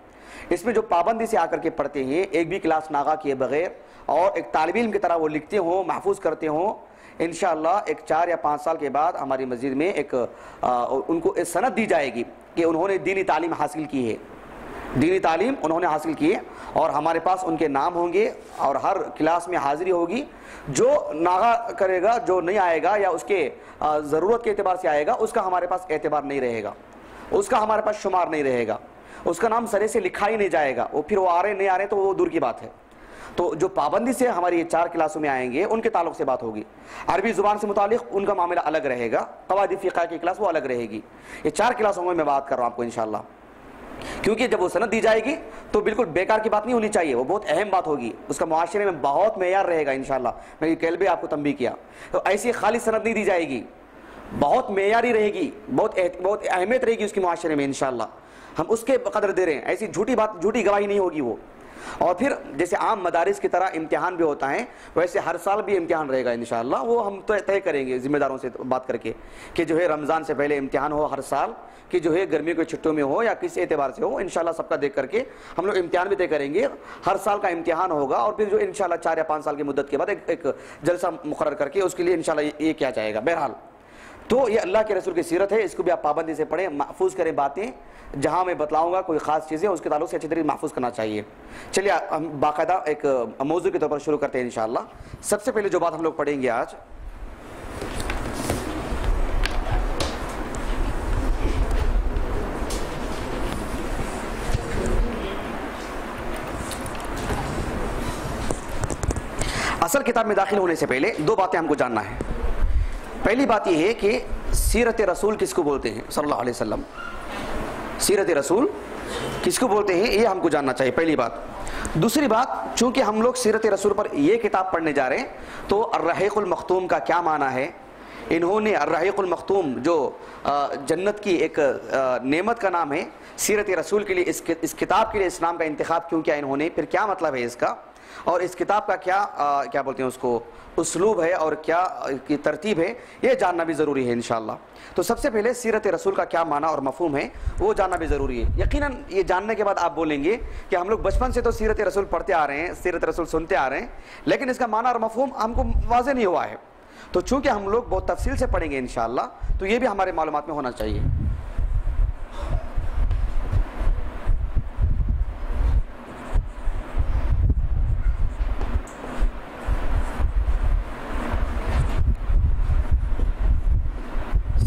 اس میں جو پابندی سے آ کر کے پڑھتے ہیں، ایک بھی کلاس ناغا کیے بغیر اور ایک طالب علم کی طرح وہ لکھتے ہوں، محفوظ کرتے ہوں، انشاءاللہ ایک 4 یا 5 سال کے بعد ہماری مسجد میں ایک ان کو ایک سند دی جائے گی کہ انہوں نے دینی تعلیم حاصل کی ہے، دینی تعلیم انہوں نے حاصل کی ہے، اور ہمارے پاس ان کے نام ہوں گے اور ہر کلاس میں حاضری ہوگی. جو ناغا کرے گا، جو نہیں آئے گا یا اس کے ضرورت کے اعتبار سے آئے گا، اس کا ہمارے پاس اعتبار نہیں رہے گا، اس کا ہمارے پاس شمار نہیں رہے گا، اس کا نام سرے سے لکھا ہی نہیں جائے گا. وہ پھر وہ آ رہے نہیں آ رہے تو وہ دور کی بات ہے. تو جو پابندی سے ہماری یہ 4 کلاسوں میں آئیں گے ان کے تعلق سے بات ہوگی. عربی زبان سے متعلق ان کا معاملہ الگ رہے گا, قواعد فقہ کی کلاس وہ الگ رہے گی. یہ 4 کلاسوں میں بات کر رہا ہوں آپ کو انشاءاللہ, کیونکہ جب وہ سند دی جائے گی تو بالکل بیکار کی بات نہیں ہونی چاہیے, وہ بہت اہم بات ہوگی, اس کا معاشرے میں بہت معیار رہے گا انشاءاللہ. میں یہ کل بھی آپ کو تنبیہ کیا, تو ایسی خالی سند نہیں دی جائے گی, بہت معیاری رہے گی, بہت اہمیت رہے گی اس کی معاشرے میں انشاءاللہ. ہم اس کے قدر دے رہے ہیں, ایسی جھوٹی گواہی نہیں ہوگی وہ. اور پھر جیسے عام مدارس کی طرح امتحان بھی ہوتا ہے ویسے ہر سال بھی امتحان رہے گا انشاءاللہ. وہ ہم طے کریں گے ذمہ داروں سے بات کر کے کہ جو ہے رمضان سے پہلے امتحان ہو ہر سال, کہ جو ہے گرمیوں کے چھٹیوں میں ہو یا کس اعتبار سے ہو, انشاءاللہ سب کا دیکھ کر کے ہم لوگ امتحان بھی طے کریں گے. ہر سال کا امتحان ہوگا اور پھر جو انشاءاللہ 4 یا 5 سال کی مدت کے بعد ایک جلسہ مقرر کر کے اس کے لیے انشاءاللہ یہ کیا جائے گا. بہرحال تو یہ اللہ کے رسول کی سیرت ہے, اس کو بھی آپ پابندی سے پڑھیں, محفوظ کریں باتیں. جہاں میں بتلاؤں گا کوئی خاص چیزیں اس کے تعلق سے اچھی طریقے محفوظ کرنا چاہیے. چلیے ہم باقاعدہ ایک موضوع کے طور پر شروع کرتے ہیں انشاءاللہ. سب سے پہلے جو بات ہم لوگ پڑھیں گے آج, اصل کتاب میں داخل ہونے سے پہلے 2 باتیں ہم کو جاننا ہے. پہلی بات یہ ہے کہ سیرت رسول کس کو بولتے ہیں صلی اللہ علیہ وسلم, سیرت رسول کس کو بولتے ہیں یہ ہم کو جاننا چاہیے, پہلی بات. دوسری بات, چونکہ ہم لوگ سیرت رسول پر یہ کتاب پڑھنے جا رہے ہیں تو الرحیق المختوم کا کیا معنی ہے. انہوں نے الرحیق المختوم جو جنت کی ایک نعمت کا نام ہے, سیرت رسول کے لیے اس کتاب کے لیے اس نام کا انتخاب کیوں کیا انہوں نے, پھر کیا مطلب ہے اس کا, اور اس کتاب کا کیا بولتے ہیں اس کو اسلوب ہے اور کیا کی ترتیب ہے, یہ جاننا بھی ضروری ہے انشاءاللہ. تو سب سے پہلے سیرت رسول کا کیا معنی اور مفہوم ہے وہ جاننا بھی ضروری ہے. یقیناً یہ جاننے کے بعد آپ بولیں گے کہ ہم لوگ بچپن سے تو سیرت رسول پڑھتے آ رہے ہیں, سیرت رسول سنتے آ رہے ہیں, لیکن اس کا معنی اور مفہوم ہم کو واضح نہیں ہوا ہے. تو چونکہ ہم لوگ بہت تفصیل سے پڑھیں گے انشاءاللہ, تو یہ بھی ہمارے معلومات میں ہونا چاہیے.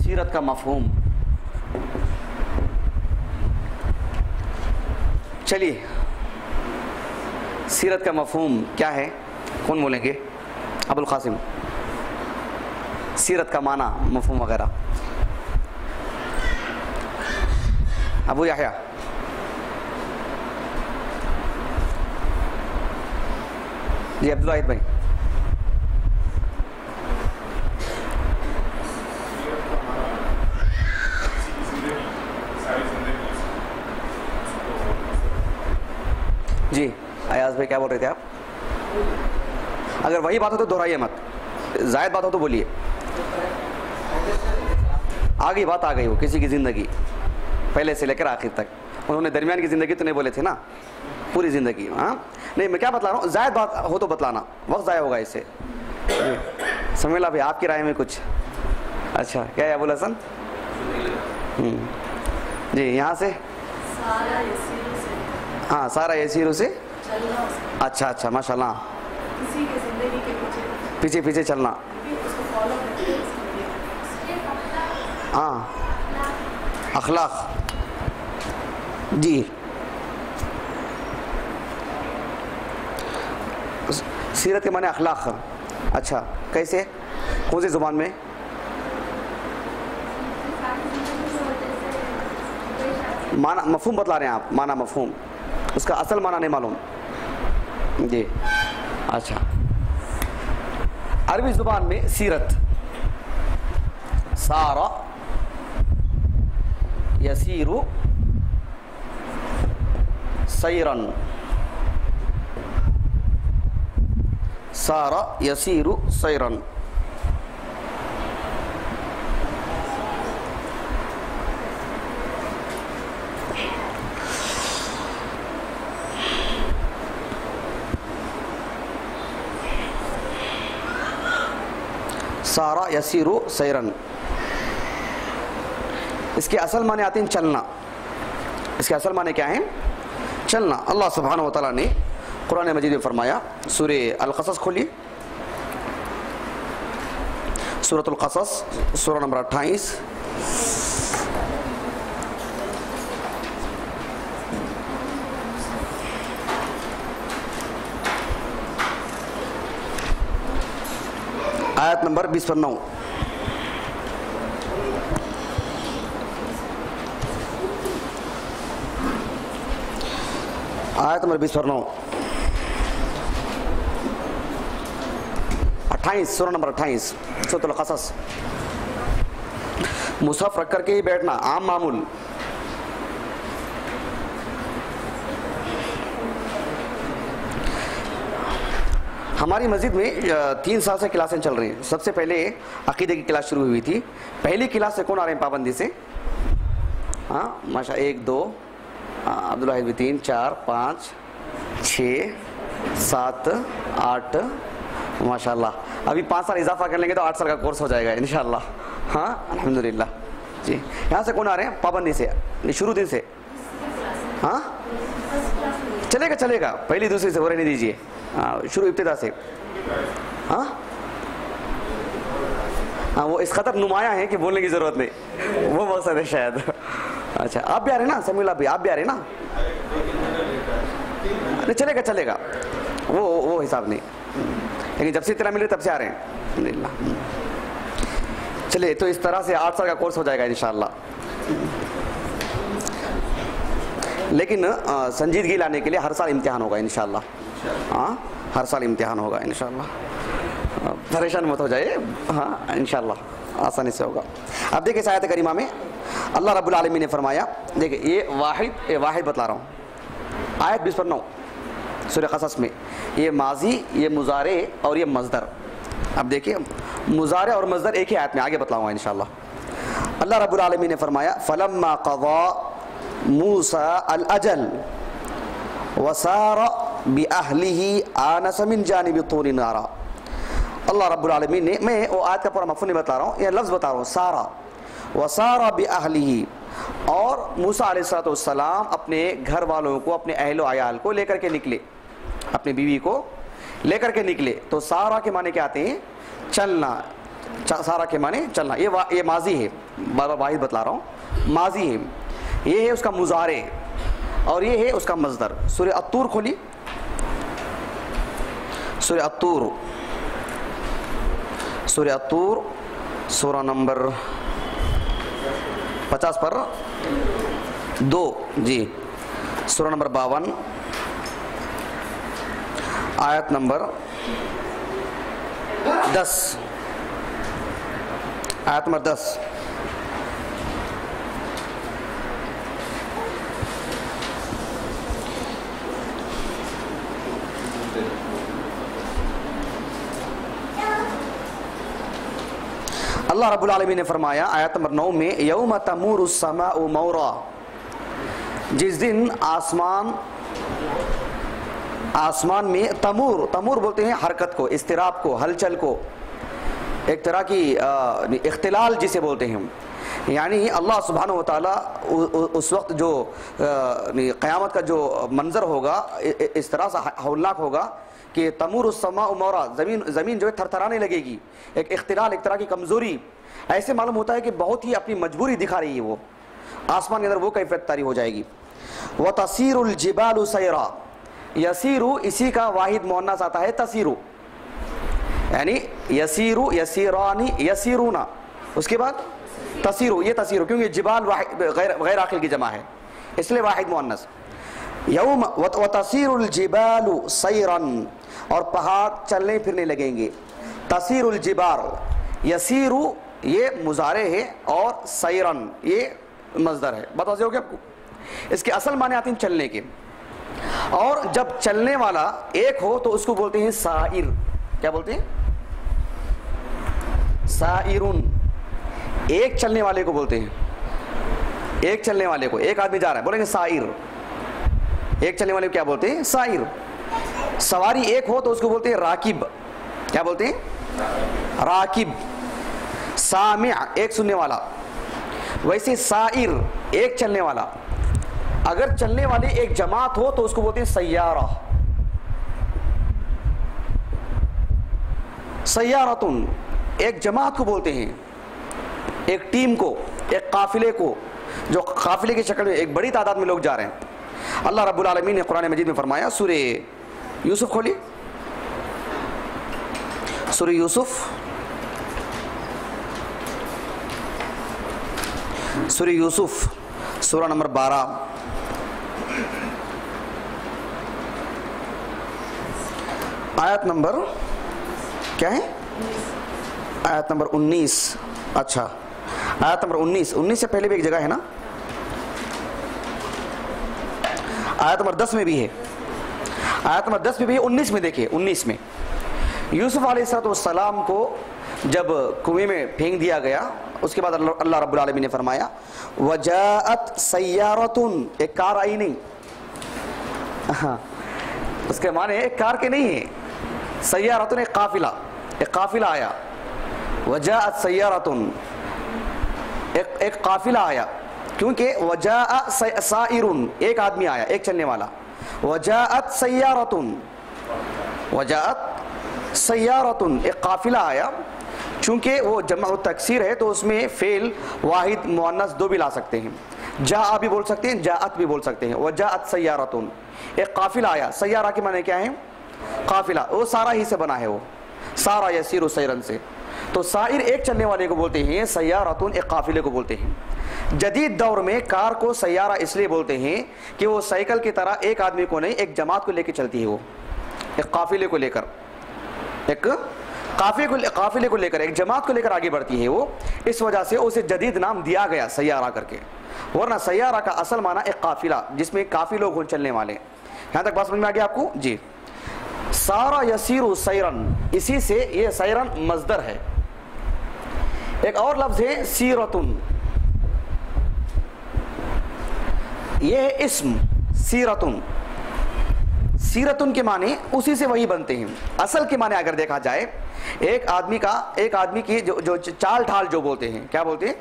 سیرت کا مفہوم, چلیے سیرت کا مفہوم کیا ہے, کون بولیں گے؟ ابو القاسم, سیرت کا معنی مفہوم وغیرہ. ابو یحییٰ, جی عبدالواحد بھائی. جی ایاز بھائی کیا بول رہے تھے آپ؟ اگر وہی بات ہو تو دہرائیے مت, زائد بات ہو تو بولیے. آگئی بات, آ گئی وہ کسی کی زندگی پہلے سے لے کر آخر تک, انہوں نے درمیان کی زندگی تو نہیں بولے تھے نا, پوری زندگی. ہاں نہیں, میں کیا بتلا رہا ہوں, زائد بات ہو تو بتلانا, وقت ضائع ہوگا اس سے. سمیع اللہ بھائی آپ کی رائے میں کچھ؟ اچھا کیا ہے ابو الحسن؟ جی یہاں سے, ہاں سارا یسیر سے, اچھا ماشاء اللہ, پیچھے چلنا. ہاں اخلاق, جی سیرت کے معنی اخلاق. اچھا کیسے, کون سی زبان میں؟ معنی مفہوم بتلا رہے ہیں آپ, معنی مفہوم, اس کا اصل معنی نہیں معلوم. جی اچھا, عربی زبان میں سیرت سارا یسیر سیرن, سارا یسیر سیرن. سارا یسیر سیرن, اس کے اصل معنی آتے ہیں چلنا. اس کے اصل معنی کیا ہیں؟ چلنا. اللہ سبحانہ و تعالیٰ نے قرآن مجید میں فرمایا, سورہ القصص کھولیے, سورۃ القصص سورہ نمبر 28. آیت نمبر 20 پر 9. آیت نمبر 20 پر 9. 28 سورہ نمبر 28 سورۃ القصص. مصحف رکھ کر کے ہی بیٹھنا عام معمول. ہماری مسجد میں 3 سال سے کلاسیں چل رہی ہیں. سب سے پہلے عقیدے کی کلاس شروع ہوئی تھی. پہلی کلاس سے کون آ رہے ہیں پابندی سے؟ ہاں ماشاء 1 2 عبداللہ بھی 3 4 5 6 7 8 ماشاء اللہ. ابھی 5 سال اضافہ کر لیں گے تو 8 سال کا کورس ہو جائے گا انشاءاللہ. ہاں الحمدللہ جی. یہاں سے کون آ رہے ہیں پابندی سے شروع دن سے؟ ہاں چلے گا پہلی دوسری سے ہو رہنے دیجیے. شروع ابتدا سے. ہاں وہ اس قدر نمایاں ہیں کہ بولنے کی ضرورت نہیں. وہ مقصد ہے شاید. اچھا آپ بھی آ رہے ہیں نا سمیع اللہ بھی؟ آپ بھی آ رہے ہیں نا؟ نہیں چلے گا وہ حساب نہیں. لیکن جب سے اطلاع ملی تب سے آ رہے ہیں الحمدللہ. چلے تو اس طرح سے 8 سال کا کورس ہو جائے گا انشاءاللہ. لیکن سنجیدگی لانے کے لیے ہر سال امتحان ہوگا انشاءاللہ. ہاں ہر سال امتحان ہوگا انشاءاللہ. پریشان مت ہو جائے. ہاں انشاءاللہ آسانی سے ہوگا. اب دیکھیں اس آیت کریمہ میں اللہ رب العالمین نے فرمایا. دیکھیں یہ واحد بتلا رہا ہوں. آیت 20 پر 9 سورہ قصص میں. یہ ماضی، یہ مضارع اور یہ مصدر. اب دیکھیں مضارع اور مصدر ایک ہی آیت میں آگے بتلاؤں گا انشاءاللہ. اللہ رب العالمین نے فرمایا فَلَمَّا قَضَى مُوسَى الْأَجَلَ وَسَارَ بِأَهْلِهِ آنَسَ مِنْ جَانِبِ الطُّورِ نَارًا. اللہ رب العالمین نے، میں وہ آیت کا پورا مفہوم نہیں بتا رہا ہوں، یہ لفظ بتا رہا ہوں. سارا وَسَارَ بِأَهْلِهِ، اور موسیٰ علیہ السلام اپنے گھر والوں کو، اپنے اہل و عیال کو لے کر کے نکلے، اپنی بیوی کو لے کر کے نکلے. تو سارا کے معنی کیا آتے ہیں؟ چلنا. سارا کے معنی چلنا. یہ ماضی ہے، بار واحد بتلا رہا ہوں، ماضی ہے. یہ ہے اس کا مضارع اور یہ ہے اس کا مصدر. سورہ الطور کھولی. سورہ الطور سورہ نمبر 50 پر 2 جی. سورہ نمبر 52 آیت نمبر 10. آیت نمبر 10. اللہ رب العالمین نے فرمایا آیت نمبر 9 میں یوم تمور السماء مورا، جس دن آسمان میں تمور بولتے ہیں حرکت کو، اضطراب کو، ہلچل کو، ایک طرح کی اختلال جسے بولتے ہیں. یعنی اللہ سبحانہ وتعالیٰ اس وقت جو قیامت کا جو منظر ہوگا اس طرح سے ہولناک ہوگا کہ تمور السماء مورا، زمین جو ہے تھر تھرانے لگے گی. ایک اختلال، ایک طرح کی کمزوری. ایسے معلوم ہوتا ہے کہ بہت ہی اپنی مجبوری دکھا رہی ہے وہ آسمان کے اندر، وہ کیفیت طاری ہو جائے گی. وَتَسِيرُ الْجِبَالُ سَيْرًا، یسیرو اسی کا واحد مؤنث آتا ہے تسیرو، یعنی یسیرو، یسیرانی، یسیرونا، اس کے بعد تسیرو. یہ تسیرو کیونکہ جبال غیر عاقل کی جمع ہے اس لیے واحد مؤنث. یوم وَتَسِيرُ الْجِبَالُ سَيْرًا، اور پہاڑ چلنے پھرنے لگیں گے. تسیر الجبال، یسیرو یہ مضارع ہے اور سیرن یہ مصدر ہے. بات واضح ہو گیا آپ کو؟ اس کے اصل معنی آتے ہیں چلنے کے. اور جب چلنے والا ایک ہو تو اس کو بولتے ہیں سائر. کیا بولتے ہیں؟ سائرون. ایک چلنے والے کو بولتے ہیں، ایک چلنے والے کو، ایک آدمی جا رہا ہے بولیں گے سائر. ایک چلنے والے کو کیا بولتے ہیں؟ سائر. سواری ایک ہو تو اس کو بولتے ہیں راکب. کیا بولتے ہیں؟ راکب. سامع ایک سننے والا. ویسے سائر ایک چلنے والا. اگر چلنے والے ایک جماعت ہو تو اس کو بولتے ہیں سیارہ. سیارتن ایک جماعت کو بولتے ہیں، ایک ٹیم کو، ایک قافلے کو، جو قافلے کی شکل میں ایک بڑی تعداد میں لوگ جا رہے ہیں. اللہ رب العالمین نے قرآن مجید میں فرمایا، سورہ یوسف کھولی، سورہ یوسف سورہ یوسف سورہ نمبر 12 آیت نمبر کیا ہے؟ آیت نمبر 19. اچھا آیت نمبر 19 سے پہلے بھی ایک جگہ ہے نا؟ آیت نمبر 10 میں بھی ہے. آیت نمبر 10 میں بھی ہے. 19 میں دیکھیں. 19 میں یوسف علیہ السلام کو جب کنویں میں پھینک دیا گیا، اس کے بعد اللہ رب العالمین نے فرمایا وجاءت سیارۃ، ایک کار آئی نہیں. اس کے معنی ایک کار کے نہیں ہے، سیارۃ ایک قافلہ آیا. وجاءت سیارۃ، ایک قافلہ آیا، کیونکہ وجاء سائر، ایک آدمی آیا، ایک چلنے والا. وجاءت سیارۃ، وجاءت سیارۃ، ایک قافلہ آیا. چونکہ وہ جمع تکسیر ہے تو اس میں فعل واحد مؤنث دو بھی لا سکتے ہیں. جاء بھی بول سکتے ہیں، جاءت بھی بول سکتے ہیں. وجاءت سیارۃ، ایک قافلہ آیا. سیارہ کے معنی کیا ہے؟ قافلہ. وہ سارا ہی سے بنا ہے، وہ سارا یسیر سیرن سے. تو سائر ایک چلنے والے کو بولتے ہیں، سیارۃ ایک قافلے کو بولتے ہیں. جدید دور میں کار کو سیارہ اس لیے بولتے ہیں کہ وہ سائیکل کی طرح ایک آدمی کو نہیں، ایک جماعت کو لے کے چلتی ہے. وہ ایک قافلے کو لے کر، ایک قافلے کو لے کر، ایک جماعت کو لے کر آگے بڑھتی ہے. وہ اس وجہ سے اسے جدید نام دیا گیا سیارہ کر کے. ورنہ سیارہ کا اصل معنی ایک قافلہ جس میں کافی لوگ ہوں چلنے والے. یہاں تک بات سمجھ میں آ گیا آپ کو؟ جی. سارا یسیر سیرن، اسی سے یہ سیرن مصدر ہے. ایک اور لفظ ہے سیرتن، یہ ہے اسم سیرتن. سیرتن کے معنی اسی سے وہی بنتے ہیں. اصل کے معنی اگر دیکھا جائے، ایک آدمی کی جو چال ڈھال جو بولتے ہیں، کیا بولتے ہیں؟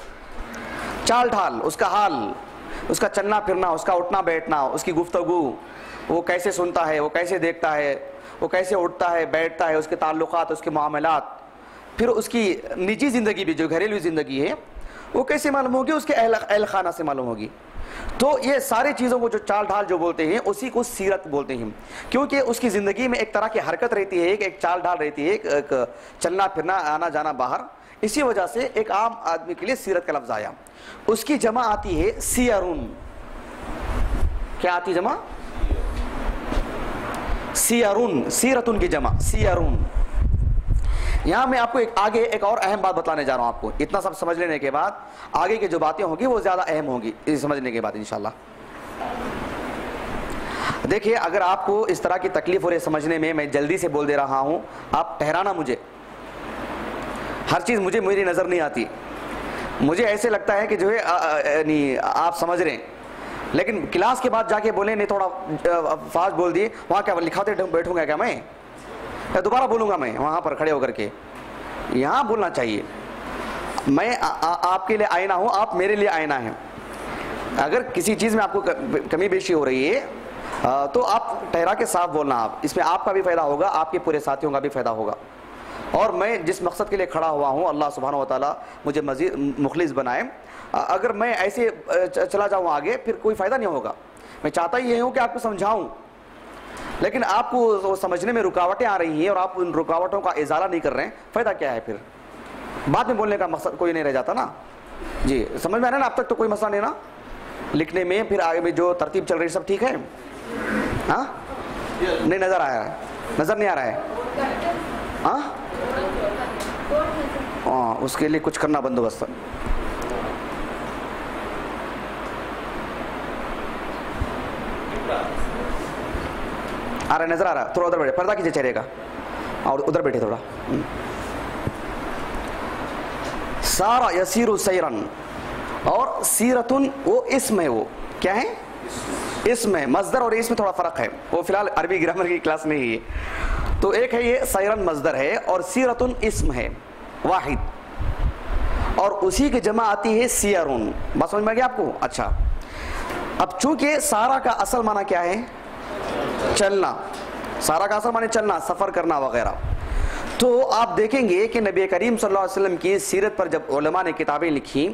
چال ڈھال، اس کا حال، اس کا چلنا پھرنا، اس کا اٹھنا بیٹھنا، اس کی گفتگو، وہ کیسے سنتا ہے، وہ کیسے دیکھتا ہے، وہ کیسے اٹھتا ہے بیٹھتا ہے، اس کے تعلقات، اس کے معاملات، پھر اس کی نجی زندگی بھی جو گھریلو زندگی ہے وہ کیسے معلوم ہوگی؟ اس کے اہل خانہ سے معلوم ہوگی. تو یہ ساری چیزوں کو جو چال ڈھال جو بولتے ہیں اسی کو سیرت بولتے ہیں، کیونکہ اس کی زندگی میں ایک طرح کی حرکت رہتی ہے، ایک چال ڈھال رہتی ہے، ایک چلنا پھرنا، آنا جانا باہر. اسی وجہ سے ایک عام آدمی کے لیے سیرت کا لفظ آیا. اس کی جمع آتی ہے سیرون. کیا آتی جمع؟ سیرون. سیرتن کی جمع سیرون. یہاں میں آپ کو آگے ایک اور اہم بات بتلانے جا رہا ہوں آپ کو. اتنا سب سمجھ لینے کے بعد آگے کی جو باتیں ہوں گی وہ زیادہ اہم ہوں گی سمجھنے کے بعد انشاءاللہ. دیکھیے، اگر آپ کو اس طرح کی تکلیف ہو رہی ہے سمجھنے میں جلدی سے بول دے رہا ہوں، آپ ٹھہرانا. مجھے ہر چیز میری نظر نہیں آتی. مجھے ایسے لگتا ہے کہ جو ہے آپ سمجھ رہے ہیں، لیکن کلاس کے بعد جا کے بولیں نہیں تھوڑا فاسٹ بول دیے، وہاں کیا لکھاتے بیٹھوں گا کیا میں؟ دوبارہ بولوں گا میں وہاں پر کھڑے ہو کر کے؟ یہاں بولنا چاہیے. میں آپ کے لیے آئینہ ہوں، آپ میرے لیے آئینہ ہیں. اگر کسی چیز میں آپ کو کمی بیشی ہو رہی ہے تو آپ ٹھہرا کے صاف بولنا. آپ اس میں آپ کا بھی فائدہ ہوگا، آپ کے پورے ساتھیوں کا بھی فائدہ ہوگا. اور میں جس مقصد کے لیے کھڑا ہوا ہوں، اللہ سبحانہ و تعالیٰ مجھے مزید مخلص بنائے. اگر میں ایسے چلا جاؤں آگے پھر کوئی فائدہ نہیں ہوگا. میں چاہتا یہ ہوں کہ آپ کو سمجھاؤں، لیکن آپ کو سمجھنے میں رکاوٹیں آ رہی ہیں اور آپ ان رکاوٹوں کا ازالہ نہیں کر رہے ہیں. فائدہ کیا ہے پھر؟ بعد میں بولنے کا مقصد کوئی نہیں رہ جاتا نا. جی سمجھ میں آ رہا ہے نا؟ اب تک تو کوئی مسئلہ نہیں نا لکھنے میں؟ پھر آگے میں جو ترتیب چل رہی ہے سب ٹھیک ہے؟ ہاں نہیں نظر آ رہا ہے؟ نظر نہیں آ رہا ہے؟ ہاں اس کے لیے کچھ کرنا بندوبست. آ رہا ہے؟ نظر آ رہا ہے؟ تھوڑا ادھر بیٹھے، پردہ کیجیے چہرے کا، اور ادھر بیٹھے تھوڑا. سارا یسیر سیرن. اور سیرتن وہ اسم ہے. وہ کیا ہے؟ اسم ہے. مصدر اور اس میں تھوڑا فرق ہے. وہ فی الحال عربی گرامر کی کلاس میں ہی ہے. تو ایک ہے یہ سیرن مصدر ہے اور سیرتن اسم ہے واحد، اور اسی کی جمع آتی ہے سیرون. بات سمجھ میں آ گیا آپ کو؟ اچھا. اب چونکہ سارا کا اصل معنی کیا ہے؟ چلنا. سارا کا اصل معنی چلنا، سفر کرنا وغیرہ. تو آپ دیکھیں گے کہ نبی کریم صلی اللہ علیہ وسلم کی سیرت پر جب علماء نے کتابیں لکھی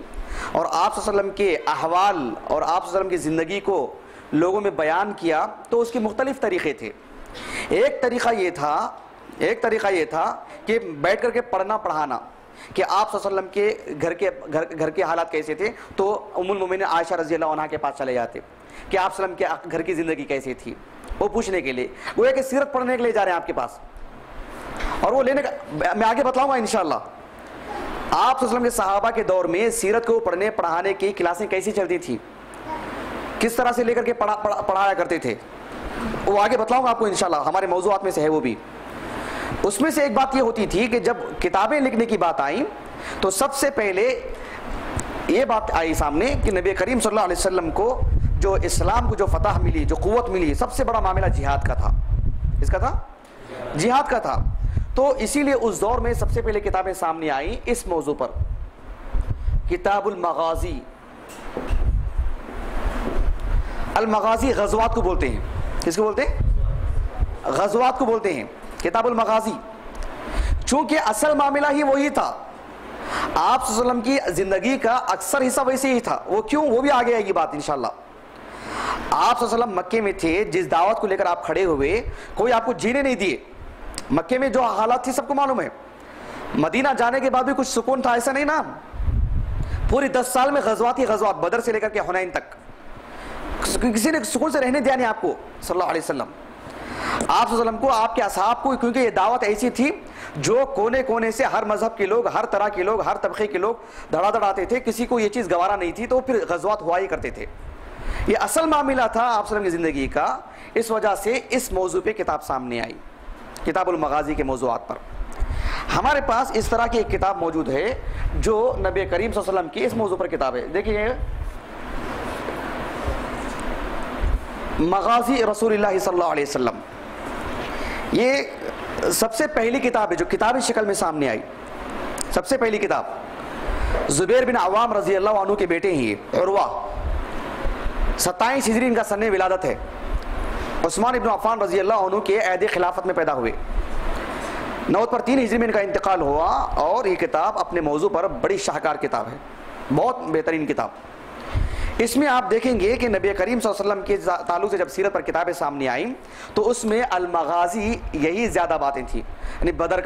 اور آپ صلی اللہ علیہ وسلم کے احوال اور آپ صلی اللہ علیہ وسلم کی زندگی کو لوگوں میں بیان کیا تو اس کے مختلف طریقے تھے. ایک طریقہ یہ تھا کہ بیٹھ کر کے پڑھنا پڑھانا، کہ آپ صلی اللہ علیہ وسلم کے گھر کے حالات کیسے تھے تو ام المومنین عائشہ رضی اللہ عنہا کے پاس چلے جاتے کہ آپ صلی اللہ علیہ وسلم کے گھر کی زندگی کیسی تھی، وہ پوچھنے کے لیے، وہ ہے کہ سیرت پڑھنے کے لیے جا رہے ہیں آپ کے پاس، اور وہ لینے کا میں آگے بتلاؤں گا انشاءاللہ۔ آپ صلی اللہ علیہ وسلم کے صحابہ کے دور میں سیرت کو پڑھنے پڑھانے کی کلاسیں کیسی چلتی تھی، کس طرح سے لے کر کے پڑھایا کرتے تھے، وہ آگے بتلاؤں گا آپ کو انشاءاللہ، ہمارے موضوعات میں سے ہے وہ بھی۔ اس میں سے ایک بات یہ ہوتی تھی کہ جب کتابیں لکھنے کی بات آئی تو سب سے پہلے یہ بات آئی سامنے کہ نبی کریم صلی اللہ علیہ وسلم کو جو اسلام کو جو فتح ملی، جو قوت ملی، سب سے بڑا معاملہ جہاد کا تھا۔ اس کا تھا؟ جہاد کا تھا۔ تو اسی لیے اس دور میں سب سے پہلے کتابیں سامنے آئیں اس موضوع پر، کتاب المغازی۔ المغازی غزوات کو بولتے ہیں، کس کو بولتے ہیں؟ غزوات کو بولتے ہیں، کتاب المغازی۔ چونکہ اصل معاملہ ہی وہی تھا، آپ صلی اللہ علیہ وسلم کی زندگی کا اکثر حصہ ویسے ہی تھا۔ وہ کیوں؟ وہ بھی آگے آئے گی بات انشاءاللہ۔ آپ صلی اللہ علیہ وسلم مکے میں تھے، جس دعوت کو لے کر آپ کھڑے ہوئے کوئی آپ کو جینے نہیں دیے۔ مکے میں جو حالات تھی سب کو معلوم ہے، مدینہ جانے کے بعد بھی کچھ سکون تھا ایسا نہیں نا، پوری 10 سال میں غزوات ہی غزوات، بدر سے لے کر کے حنین تک کسی نے سکون سے رہنے دیا نہیں آپ کو صلی اللہ علیہ وسلم۔ آپ صلی اللہ علیہ وسلم کو، آپ کے اصحاب کو، کیونکہ یہ دعوت ایسی تھی جو کونے کونے سے ہر مذہب کے لوگ، ہر طرح کے لوگ، ہر طبقے کے لوگ دھڑا دھڑ آتے تھے، کسی کو یہ چیز گوارا نہیں تھی، تو پھر غزوات ہوا ہی کرتے تھے۔ یہ اصل معاملہ تھا آپ صلی اللہ علیہ وسلم کی زندگی کا، اس وجہ سے اس موضوع پہ کتاب سامنے آئی، کتاب المغازی کے موضوعات پر۔ ہمارے پاس اس طرح کی ایک کتاب موجود ہے جو نبی کریم صلی اللہ علیہ وسلم کی اس موضوع پر کتاب ہے، دیکھیے مغازی رسول اللہ صلی اللہ علیہ وسلم۔ یہ سب سے پہلی کتاب ہے جو کتابی شکل میں سامنے آئی، سب سے پہلی کتاب۔ زبیر بن عوام رضی اللہ عنہ کے بیٹے ہیں یہ، عروہ، 27 ہجری ان کا سن ولادت ہے۔ عثمان ابن عفان رضی اللہ عنہ کے عہد خلافت میں پیدا ہوئے، 9/3 ہجری میں ان کا انتقال ہوا، اور یہ کتاب اپنے موضوع پر بڑی شاہکار کتاب ہے، بہت بہترین کتاب۔ اس میں آپ دیکھیں گے کہ نبی کریم صلی اللہ علیہ وسلم کے تعلق سے جب سیرت پر کتابیں سامنے آئیں تو اس میں المغازی یہی زیادہ باتیں تھیں، یعنی بدر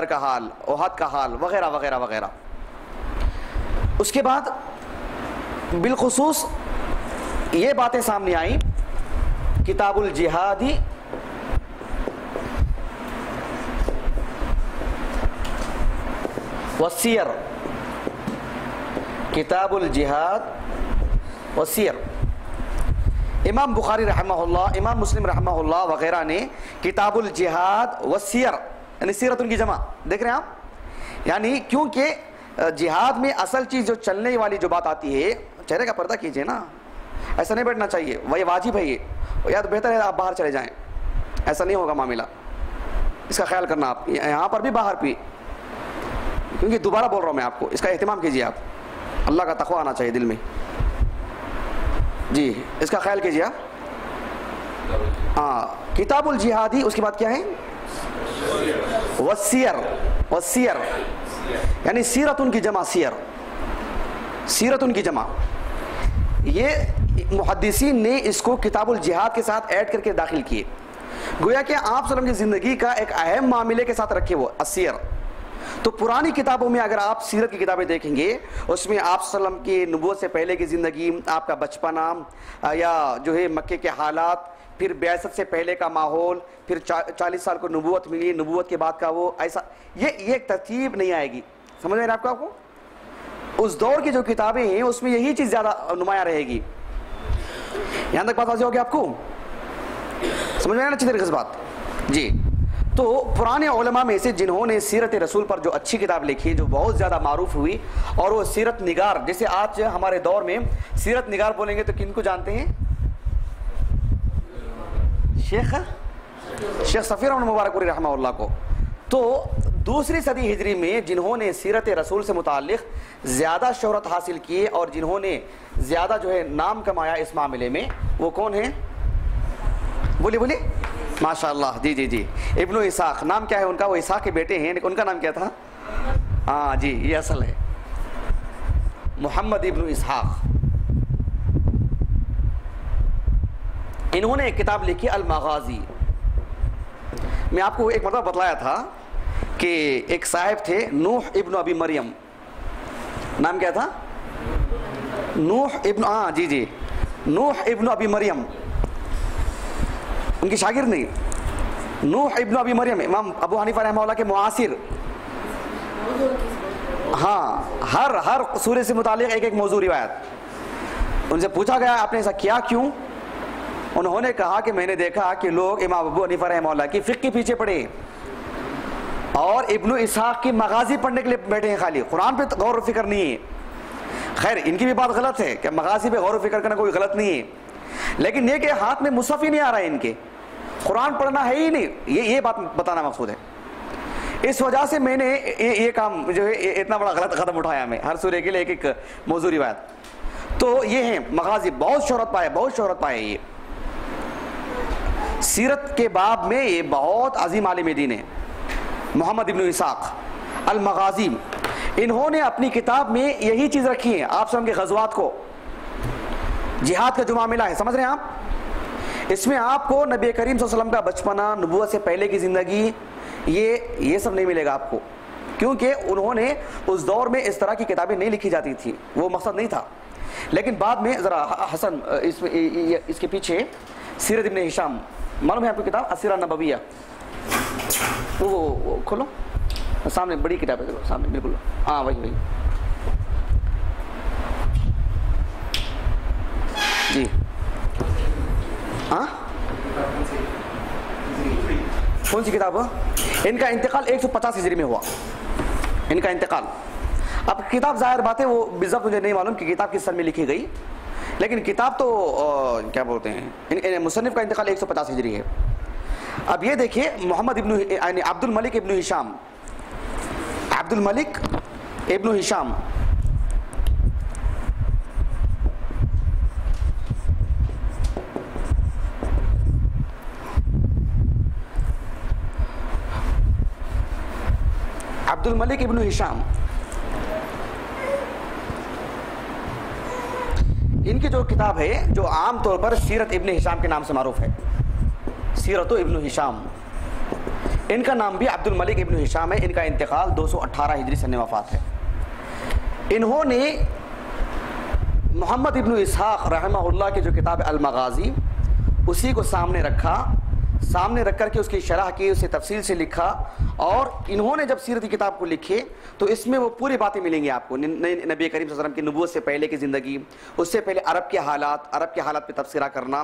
کا حال، احد کا حال، وغیرہ وغیرہ وغیرہ۔ اس کے بعد بالخصوص یہ باتیں سامنے آئیں، کتاب الجہادی والسیر، کتاب الجہاد والسیر۔ امام بخاری رحمہ اللہ، امام مسلم رحمہ اللہ وغیرہ نے کتاب الجہاد والسیر، یعنی سیرت ان کی جمع، دیکھ رہے ہیں آپ، یعنی کیونکہ جہاد میں اصل چیز جو چلنے والی جو بات آتی ہے، چہرے کا پردہ کیجئے نا، ایسا نہیں بیٹھنا چاہیے، وہی واجب ہے یہ، یا تو بہتر ہے آپ باہر چلے جائیں، ایسا نہیں ہوگا معاملہ، اس کا خیال کرنا آپ، یہاں پر بھی باہر بھی، کیونکہ دوبارہ بول رہا ہوں میں آپ کو، اس کا اہتمام کیجئے آپ، اللہ کا تقوی آنا چاہیے دل میں، جی اس کا خیال کیجئے آپ۔ ہاں کتاب الجہادی، اس کے بعد کیا ہے؟ والسیر، والسیر یعنی سیرت ان کی جمع، سیر، سیرت ان کی جمع۔ یہ محدثین نے اس کو کتاب الجہاد کے ساتھ ایڈ کر کے داخل کیے، گویا کہ آپ صلی اللہ علیہ وسلم کی زندگی کا ایک اہم معاملے کے ساتھ رکھے وہ السیر۔ تو پرانی کتابوں میں اگر آپ سیرت کی کتابیں دیکھیں گے، اس میں آپ صلی اللہ علیہ وسلم کی نبوت سے پہلے کی زندگی، آپ کا بچپنا، یا جو ہے مکے کے حالات، پھر بعثت سے پہلے کا ماحول، پھر 40 سال کو نبوت ملی، نبوت کے بعد کا وہ ایسا، یہ ایک ترتیب نہیں آئے گی، سمجھ میں آپ کو؟ اس دور کی جو کتابیں ہیں اس میں یہی چیز زیادہ نمایاں رہے گی۔ یہاں تک بات واضح ہوگی آپ کو؟ سمجھ میں آنا اچھی طریقے سے بات؟ جی۔ تو پرانے علماء میں سے جنہوں نے سیرت رسول پر جو اچھی کتاب لکھی، جو بہت زیادہ معروف ہوئی، اور وہ سیرت نگار، جیسے آج ہمارے دور میں سیرت نگار بولیں گے تو کن کو جانتے ہیں؟ شیخ صفی رحمہ مبارک پوری رحمہ اللہ کو۔ تو دوسری صدی ہجری میں جنہوں نے سیرت رسول سے متعلق زیادہ شہرت حاصل کی اور جنہوں نے زیادہ جو ہے نام کمایا اس معاملے میں، وہ کون ہیں؟ بولیے ماشاء اللہ، جی جی جی، ابن اسحاق، نام کیا ہے ان کا؟ وہ اسحاق کے بیٹے ہیں، ان کا نام کیا تھا؟ ہاں جی، یہ اصل ہے، محمد ابن اسحاق۔ انہوں نے ایک کتاب لکھی المغازی۔ میں آپ کو ایک مرتبہ بتلایا تھا کہ ایک صاحب تھے نوح ابن ابی مریم، نام کیا تھا؟ نوح ابن جی نوح ابن ابی مریم، ان کی شاگرد نہیں، نوح ابن ابی مریم امام ابو حنیفہ رحمہ اللہ کے معاصر. ہاں، ہر سورے سے متعلق ایک موضوع روایت. ان سے پوچھا گیا آپ نے ایسا کیا کیوں؟ انہوں نے کہا کہ میں نے دیکھا کہ لوگ امام ابو حنیفہ رحمہ اللہ کی فقہ کے پیچھے پڑے اور ابن اسحاق کی مغازی پڑھنے کے لیے بیٹھے ہیں، خالی قرآن پہ غور و فکر نہیں ہے. خیر ان کی بھی بات غلط ہے کہ مغازی پہ غور و فکر کرنا کوئی غلط نہیں ہے، لیکن یہ کہ ہاتھ میں مصحف ہی نہیں آ رہا ہے، ان کے قرآن پڑھنا ہے ہی نہیں، یہ بات بتانا مقصود ہے. اس وجہ سے میں نے یہ کام جو ہے اتنا بڑا غلط قدم اٹھایا، میں ہر سورے کے لیے ایک موضوع روایت. تو یہ ہیں مغازی، بہت شہرت پائے. یہ سیرت کے باب میں یہ بہت عظیم عالم دین ہے محمد ابن اسحاق المغازی. انہوں نے اپنی کتاب میں یہی چیز رکھی ہے، آپ سب کے غزوات کو، جہاد کا جو معاملہ ہے سمجھ رہے ہیں آپ، اس میں آپ کو نبی کریم صلی اللہ علیہ وسلم کا بچپنا، نبوت سے پہلے کی زندگی، یہ سب نہیں ملے گا آپ کو، کیونکہ انہوں نے اس دور میں اس طرح کی کتابیں نہیں لکھی جاتی تھی، وہ مقصد نہیں تھا. لیکن بعد میں ذرا حسن اس کے پیچھے سیرت ابن ہشام، معلوم ہے آپ کو کتاب السیرہ النبویہ، وہ کھولو سامنے، بڑی کتاب ہے سامنے بالکل، ہاں وہی جی. ہاں کون سی کتاب؟ ان کا انتقال 150 ہجری میں ہوا، ان کا انتقال. اب کتاب ظاہر بات ہے وہ بالضبط مجھے نہیں معلوم کہ کتاب کس سن میں لکھی گئی، لیکن کتاب تو کیا بولتے ہیں، مصنف کا انتقال 150 ہجری ہے. اب یہ دیکھیے محمد یعنی عبد الملک ابن ہشام، عبد الملک ابن ہشام عبد الملک ابن ہشام، ان کی جو کتاب ہے جو عام طور پر سیرت ابن ہشام کے نام سے معروف ہے، سیرت ابن ہشام، ان کا نام بھی عبد الملک ابن ہشام ہے. ان کا انتقال 218 ہجری سن وفات ہے. انہوں نے محمد ابن اسحاق رحمہ اللہ کی جو کتاب المغازی، اسی کو سامنے رکھ کر کے اس کی شرح کی، اسے تفصیل سے لکھا. اور انہوں نے جب سیرت کی کتاب کو لکھے تو اس میں وہ پوری باتیں ملیں گی آپ کو، نبی کریم صلی اللہ علیہ وسلم کی نبوت سے پہلے کی زندگی، اس سے پہلے عرب کے حالات پہ تبصرہ کرنا.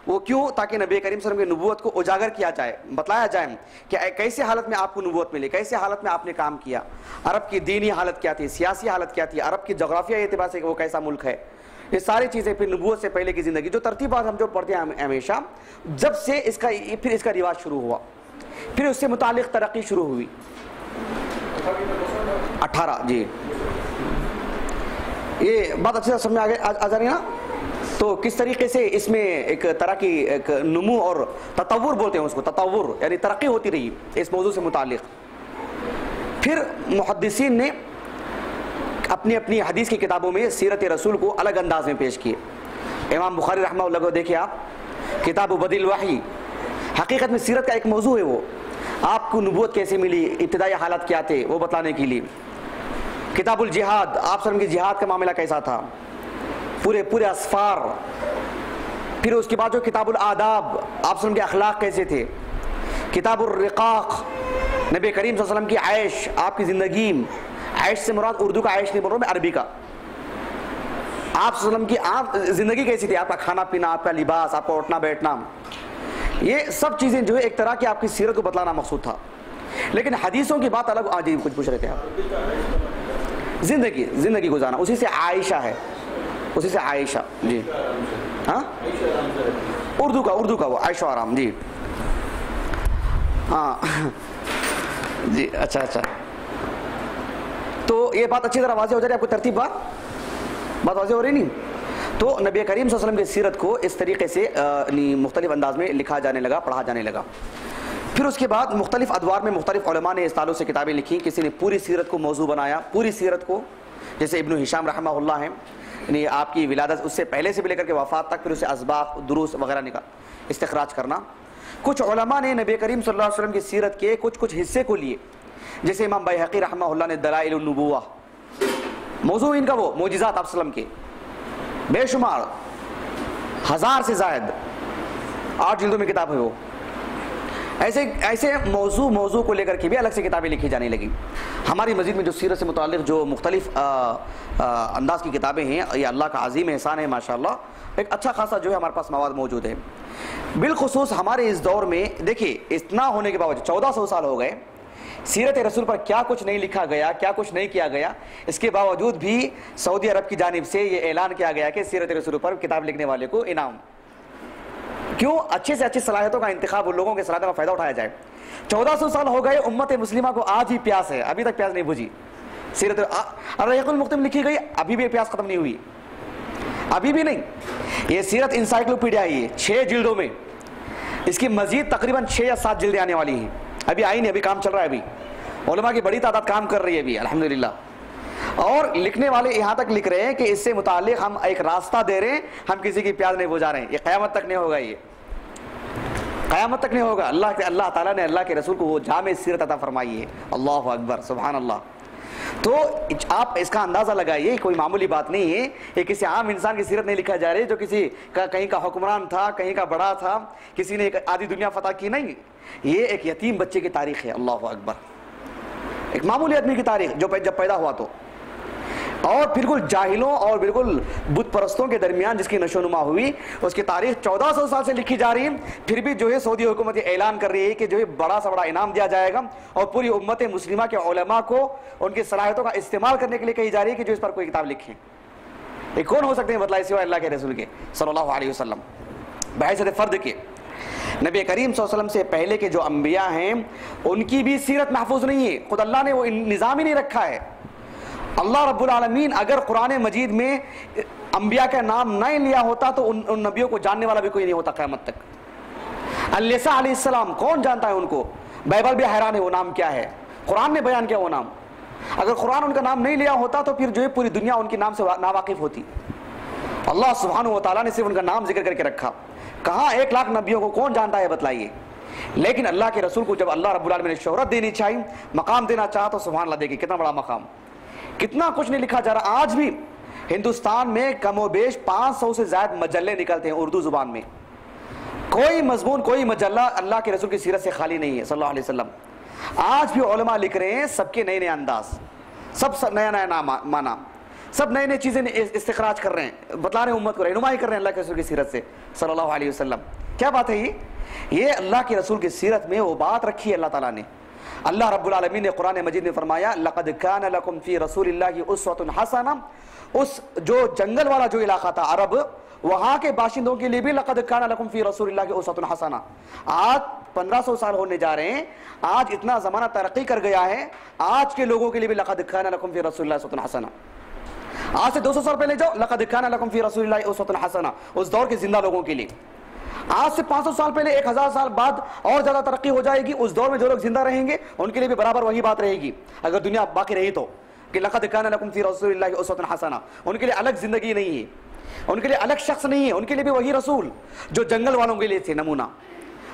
وہ کیوں؟ تاکہ نبی کریم صلی اللہ علیہ وسلم کی نبوت کو اجاگر کیا جائے، بتلایا جائے کہ کیسے حالت میں آپ کو نبوت ملی، کیسے حالت میں آپ نے کام کیا، عرب کی دینی حالت کیا تھی، سیاسی حالت کیا تھی، عرب کی جغرافیائی اعتبار سے وہ کیسا ملک ہے. یہ ساری چیزیں پھر نبوت سے پہلے کی زندگی، جو ترتیبات ہم جو پڑھتے ہیں ہمیشہ، جب سے پھر اس کا رواج شروع ہوا، پھر اس سے متعلق ترقی شروع ہوئی. 18 جی، یہ بات اچھی طرح سمجھ میں آ جا رہی ہے نا. تو کس طریقے سے اس میں ایک طرح کی ایک نمو اور تطور بولتے ہیں اس کو، تطور یعنی ترقی ہوتی رہی اس موضوع سے متعلق. پھر محدثین نے اپنی حدیث کی کتابوں میں سیرت رسول کو الگ انداز میں پیش کیے. امام بخاری رحمہ اللہ کو دیکھیں آپ، کتاب بدیل الوحی، حقیقت میں سیرت کا ایک موضوع ہے وہ، آپ کو نبوت کیسے ملی، ابتدائی حالات کیا تھے وہ بتلانے کے لیے. کتاب الجہاد، آپ سب کی جہاد کا معاملہ کیسا تھا، پورے اسفار. پھر اس کے بعد جو کتاب الآداب، آپ سب کے اخلاق کیسے تھے. کتاب الرقاق، نبی کریم صلی اللہ علیہ وسلم کی عیش، آپ کی زندگی. عیش سے مراد اردو کا عیش نہیں بول رہا ہوں میں، عربی کا. آپ صلی اللہ علیہ وسلم کی آپ زندگی کیسی تھی، آپ کا کھانا پینا، آپ کا لباس، آپ کا اٹھنا بیٹھنا، یہ سب چیزیں جو ہے ایک طرح کی آپ کی سیرت کو بتلانا مقصود تھا. لیکن حدیثوں کی بات الگ. آج کچھ پوچھ رہے تھے آپ، زندگی گزارنا، اسی سے عائشہ ہے، اسی سے عائشہ جی، ہاں اردو کا وہ عائشہ آرام جی، ہاں جی. اچھا تو یہ بات اچھی طرح واضح ہو جا رہی ہے آپ کو، ترتیب بات واضح ہو رہی نہیں. تو نبی کریم صلی اللہ علیہ وسلم کی سیرت کو اس طریقے سے مختلف انداز میں لکھا جانے لگا، پڑھا جانے لگا. پھر اس کے بعد مختلف ادوار میں مختلف علماء نے اس تعلق سے کتابیں لکھی. کسی نے پوری سیرت کو موضوع بنایا، پوری سیرت کو، جیسے ابن ہشام رحمہ اللہ ہیں، یعنی آپ کی ولادت اس سے پہلے سے بھی لے کر کے وفات تک، پھر اسے اسباق، دروس وغیرہ استخراج کرنا. کچھ علماء نے نبی کریم صلی اللہ علیہ وسلم کی سیرت کے کچھ حصے کو لیے، جیسے امام بیہقی رحمہ اللہ نے دلائل النبوہ، موضوع ان کا وہ معجزات آپ وسلم کے بے شمار 1000 سے زائد 8 جلدوں میں کتاب ہے وہ. ایسے موضوع کو لے کر کے بھی الگ سے کتابیں لکھی جانے لگی. ہماری مسجد میں جو سیرت سے متعلق جو مختلف انداز کی کتابیں ہیں، یہ اللہ کا عظیم احسان ہے ماشاءاللہ. ایک اچھا خاصا جو ہے ہمارے پاس مواد موجود ہے. بالخصوص ہمارے اس دور میں دیکھیے اتنا ہونے کے باوجود 1400 سال ہو گئے، سیرت رسول پر کیا کچھ نہیں لکھا گیا، کیا کچھ نہیں کیا گیا. اس کے باوجود بھی سعودی عرب کی جانب سے یہ اعلان کیا گیا کہ سیرت رسول پر کتاب لکھنے والے کو انعام. کیوں؟ اچھے سے اچھی صلاحیتوں کا انتخاب، ان لوگوں کے صلاحیتوں کا فائدہ اٹھایا جائے. 1400 سال ہو گئے، امت مسلمہ کو آج بھی پیاس ہے، ابھی تک پیاس نہیں بجھی. سیرت الرحیق المختم لکھی گئی، ابھی بھی پیاس ختم نہیں ہوئی، ابھی بھی نہیں. یہ سیرت انسائکلوپیڈیا ہے، یہ 6 جلدوں میں. اس کی مزید تقریباً 6 یا 7 جلدیں آنے والی ہیں. ابھی آئی نہیں، ابھی کام چل رہا ہے. ابھی علماء کی بڑی تعداد کام کر رہی ہے ابھی الحمدللہ. اور لکھنے والے یہاں تک لکھ رہے ہیں کہ اس سے متعلق ہم ایک راستہ دے رہے ہیں، ہم کسی کی پیاس نہیں بجھا رہے ہیں. یہ قیامت تک نہیں ہوگا، یہ قیامت تک نہیں ہوگا. اللہ تعالیٰ نے اللہ کے رسول کو وہ جامع سیرت عطا فرمائی ہے. اللہ اکبر، سبحان اللہ. تو آپ اس کا اندازہ لگائیے، کوئی معمولی بات نہیں ہے. یہ کسی عام انسان کی سیرت نہیں لکھا جا رہی جو کسی کا کہیں کا حکمران تھا، کہیں کا بڑا تھا، کسی نے ایک آدھی دنیا فتح کی. نہیں، یہ ایک یتیم بچے کی تاریخ ہے. اللہ اکبر، ایک معمولی آدمی کی تاریخ جو جب پیدا ہوا تو، اور بالکل جاہلوں اور بالکل بت پرستوں کے درمیان جس کی نشو نما ہوئی، اس کی تاریخ 1400 سال سے لکھی جا رہی ہے. پھر بھی جو ہے سعودی حکومت اعلان کر رہی ہے کہ جو ہے بڑا سے بڑا انعام دیا جائے گا، اور پوری امت مسلمہ کے علماء کو ان کی صلاحیتوں کا استعمال کرنے کے لیے کہی جا رہی ہے کہ جو اس پر کوئی کتاب لکھیں. یہ کون ہو سکتے ہیں بتلائے سوائے اللہ کے رسول کے صلی اللہ علیہ وسلم. بحیثیت فرد کے نبی کریم صلی اللہ علیہ وسلم سے پہلے کے جو انبیاء ہیں ان کی بھی سیرت محفوظ نہیں ہے. خود اللہ نے وہ نظام ہی نہیں رکھا ہے. اللہ رب العالمین اگر قرآن مجید میں انبیاء کا نام نہیں لیا ہوتا تو ان نبیوں کو جاننے والا بھی کوئی نہیں ہوتا قیامت تک. عیسیٰ علیہ السلام کون جانتا ہے ان کو؟ بائبل بھی حیران ہے وہ نام کیا ہے. قرآن نے بیان کیا وہ نام. اگر قرآن ان کا نام نہیں لیا ہوتا تو پھر جو ہے پوری دنیا ان کے نام سے ناواقف ہوتی. اللہ سبحانہ و تعالیٰ نے صرف ان کا نام ذکر کر کے رکھا. کہاں 1 لاکھ نبیوں کو کون جانتا ہے بتلائیے. لیکن اللہ کے رسول کو جب اللہ رب العالمین نے شہرت دینی چاہی، مقام دینا چاہا تو سبحان اللہ دیکھیے کتنا بڑا مقام. کتنا کچھ نہیں لکھا جا رہا. آج بھی ہندوستان میں کم و بیش 500 سے زائد مجلے نکلتے ہیں اردو زبان میں. کوئی مضمون، کوئی مجلہ اللہ کے رسول کی سیرت سے خالی نہیں ہے صلی اللہ علیہ وسلم. آج بھی علماء لکھ رہے ہیں، سب کے نئے نئے انداز، سب نیا نیا معنی، سب نئے نئے چیزیں استخراج کر رہے ہیں، بتلا رہے ہیں امت کو، رہنمائی کر رہے ہیں اللہ کے رسول کی سیرت سے صلی اللہ علیہ وسلم. کیا بات ہے یہ اللہ کے رسول کی سیرت میں وہ بات رکھی ہے اللہ تعالیٰ نے. اللہ رب العالمین نے قرآن مجید میں فرمایا لقد کان لکم فی رسول اللہ اسوۃ حسنہ. اس جو جنگل والا جو علاقہ تھا عرب، وہاں کے باشندوں کے لیے بھی لقد کان لکم فی رسول اللہ اسوۃ حسنہ. آج 1500 سال ہونے جا رہے ہیں، آج اتنا زمانہ ترقی کر گیا ہے، آج کے لوگوں کے لیے بھی لقد کان لکم فی رسول اللہ اسوۃ حسنہ. آج سے 200 سال پہلے جاؤ، لقد کان لکم فی رسول اللہ اسوۃ حسنہ اس دور کے زندہ لوگوں کے لیے. آج سے 500 سال پہلے 1000 سال بعد اور زیادہ ترقی ہو جائے گی، اس دور میں جو لوگ زندہ رہیں گے ان کے لیے بھی برابر وہی بات رہے گی اگر دنیا باقی رہی تو، کہ لقد کان لکم فی رسول اللہ اسوۃ حسنہ. ان کے لیے الگ زندگی نہیں ہے، ان کے لیے الگ شخص نہیں ہے، ان کے لیے بھی وہی رسول جو جنگل والوں کے لیے تھے نمونہ،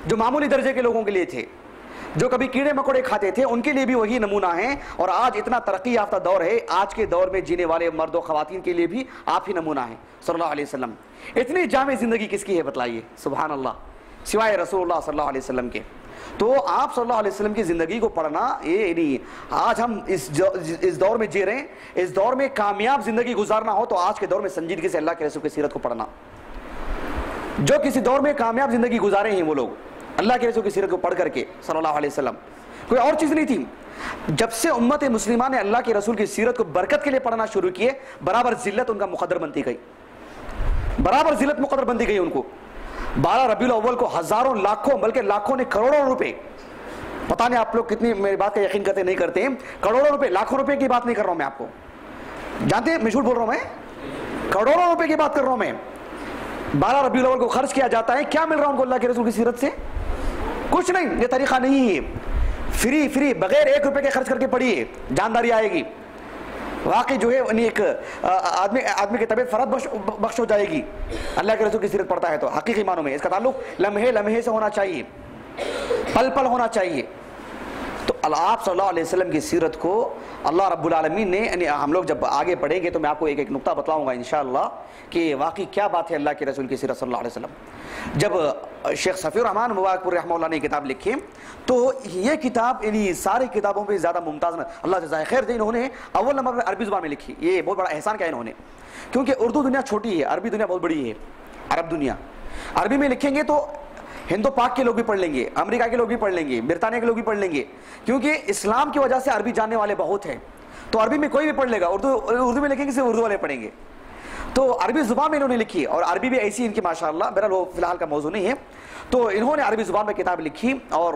جو معمولی درجے کے لوگوں کے لیے تھے، جو کبھی کیڑے مکوڑے کھاتے تھے، ان کے لیے بھی وہی نمونہ ہیں. اور آج اتنا ترقی یافتہ دور ہے، آج کے دور میں جینے والے مرد و خواتین کے لیے بھی آپ ہی نمونہ ہیں صلی اللہ علیہ وسلم. اتنی جامع زندگی کس کی ہے بتلائیے سبحان اللہ، سوائے رسول اللہ صلی اللہ علیہ وسلم کے. تو آپ صلی اللہ علیہ وسلم کی زندگی کو پڑھنا یہ نہیں. آج ہم اس دور میں جی رہے ہیں، اس دور میں کامیاب زندگی گزارنا ہو تو آج کے دور میں سنجیدگی سے اللہ کے رسول کی سیرت کو پڑھنا. جو کسی دور میں کامیاب زندگی گزارے ہیں وہ لوگ اللہ کے رسول کی سیرت کو پڑھ کر کے صلی اللہ علیہ وسلم. کوئی اور چیز نہیں تھی. جب سے امت مسلمہ نے اللہ کے رسول کی سیرت کو برکت کے لیے پڑھنا شروع کیے، برابر ذلت ان کا مقدر بنتی گئی، برابر ذلت مقدر بنتی گئی ان کو. 12 ربیع الاول کو ہزاروں، لاکھوں، بلکہ لاکھوں نے کروڑوں روپے، پتہ نہیں آپ لوگ کتنی میری بات کا یقین کرتے نہیں کرتے ہیں، کروڑوں روپے، لاکھوں روپے کی بات نہیں کر رہا ہوں میں آپ کو، جانتے ہیں میں جھوٹ بول رہا ہوں، میں کروڑوں روپے کی بات کر رہا ہوں. میں 12 ربیع الاول کو خرچ کیا جاتا ہے. کیا مل رہا ہے ان کو اللہ کے رسول کی سیرت سے؟ کچھ نہیں. یہ طریقہ نہیں ہے. فری بغیر 1 روپے کے خرچ کر کے پڑھیے، جانداری آئے گی. واقعی جو ہے ایک آدمی کی طبیعت فرد بخش ہو جائے گی اللہ کے رسول کی سیرت پڑھتا ہے تو. حقیقی معنوں میں اس کا تعلق لمحے لمحے سے ہونا چاہیے، پل پل ہونا چاہیے. تو آپ صلی اللہ علیہ وسلم کی سیرت کو اللہ رب العالمین نے، یعنی ہم لوگ جب آگے پڑھیں گے تو میں آپ کو ایک ایک نقطہ بتلاؤں گا انشاءاللہ کہ واقعی کیا بات ہے اللہ کے رسول کی سیرت صلی اللہ علیہ وسلم۔ جب شیخ صفی الرحمان مبارک پور رحمہ اللہ نے کتاب لکھی تو یہ کتاب یعنی ساری کتابوں پہ زیادہ ممتاز، اللہ جزائے خیر دے، انہوں نے اول نمبر میں عربی زبان میں لکھی۔ یہ بہت بڑا احسان کیا انہوں نے، کیونکہ اردو دنیا چھوٹی ہے، عربی دنیا بہت بڑی ہے۔ عرب دنیا عربی میں لکھیں گے تو ہند و پاک کے لوگ بھی پڑھ لیں گے، امریکہ کے لوگ بھی پڑھ لیں گے، برطانیہ کے لوگ بھی پڑھ لیں گے، کیونکہ اسلام کی وجہ سے عربی جاننے والے بہت ہیں، تو عربی میں کوئی بھی پڑھ لے گا۔ اردو میں لکھیں گے صرف اردو والے پڑھیں گے، تو عربی زبان میں انہوں نے لکھی، اور عربی بھی ایسی ان کی ماشاءاللہ، بہرحال وہ فی الحال کا موضوع نہیں ہے۔ تو انہوں نے عربی زبان میں کتاب لکھی، اور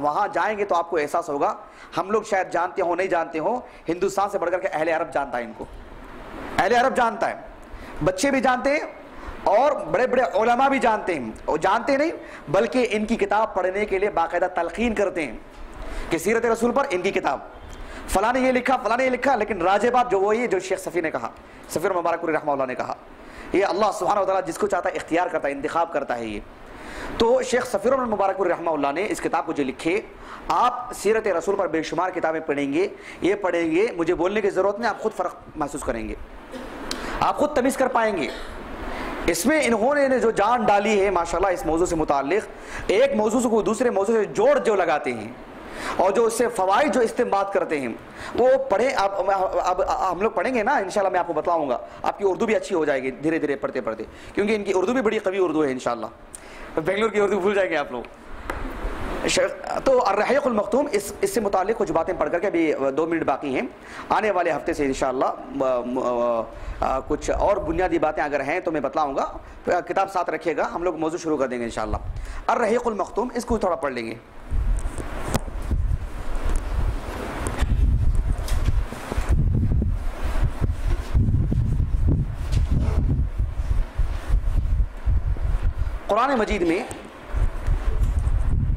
وہاں جائیں گے تو آپ کو احساس ہوگا، ہم لوگ شاید جانتے ہوں نہیں جانتے ہوں، ہندوستان سے بڑھ کر کے اہل عرب جانتا ہے ان کو، اہل عرب جانتا ہے، بچے بھی جانتے ہیں اور بڑے بڑے علماء بھی جانتے ہیں، اور جانتے نہیں بلکہ ان کی کتاب پڑھنے کے لیے باقاعدہ تلقین کرتے ہیں کہ سیرت رسول پر ان کی کتاب فلاں نے یہ لکھا، فلاں نے یہ لکھا، لیکن راجع بات جو وہی ہے جو شیخ صفی نے کہا، صفی مبارک پوری رحمہ اللہ نے کہا۔ یہ اللہ سبحانہ وتعالیٰ جس کو چاہتا ہے اختیار کرتا ہے، انتخاب کرتا ہے۔ یہ تو شیخ صفی مبارک پوری رحمہ اللہ نے اس کتاب کو جو لکھے، آپ سیرت رسول پر بے شمار کتابیں پڑھیں گے، یہ پڑھیں گے، مجھے بولنے کی ضرورت نہیں، آپ خود فرق محسوس کریں گے، آپ خود تمیز کر پائیں گے۔ اس میں انہوں نے جو جان ڈالی ہے ماشاءاللہ اس موضوع سے متعلق، ایک موضوع کو دوسرے موضوع سے جوڑ جو لگاتے ہیں اور جو اس سے فوائد جو استنباط کرتے ہیں وہ پڑھیں۔ اب ہم لوگ پڑھیں گے نا انشاءاللہ، میں آپ کو بتلاؤں گا، آپ کی اردو بھی اچھی ہو جائے گی دھیرے دھیرے پڑھتے پڑھتے، کیونکہ ان کی اردو بھی بڑی قوی اردو ہے انشاءاللہ، بنگلور کی اردو بھول جائیں گے آپ لوگ۔ تو الرحیق المختوم اس سے متعلق کچھ باتیں پڑھ کر کے، ابھی 2 منٹ باقی ہیں، آنے والے ہفتے سے انشاءاللہ کچھ اور بنیادی باتیں اگر ہیں تو میں بتلاؤں گا، کتاب ساتھ رکھیے گا، ہم لوگ موضوع شروع کر دیں گے انشاءاللہ۔ الرحیق المختوم، اس کو تھوڑا پڑھ لیں گے۔ قرآن مجید میں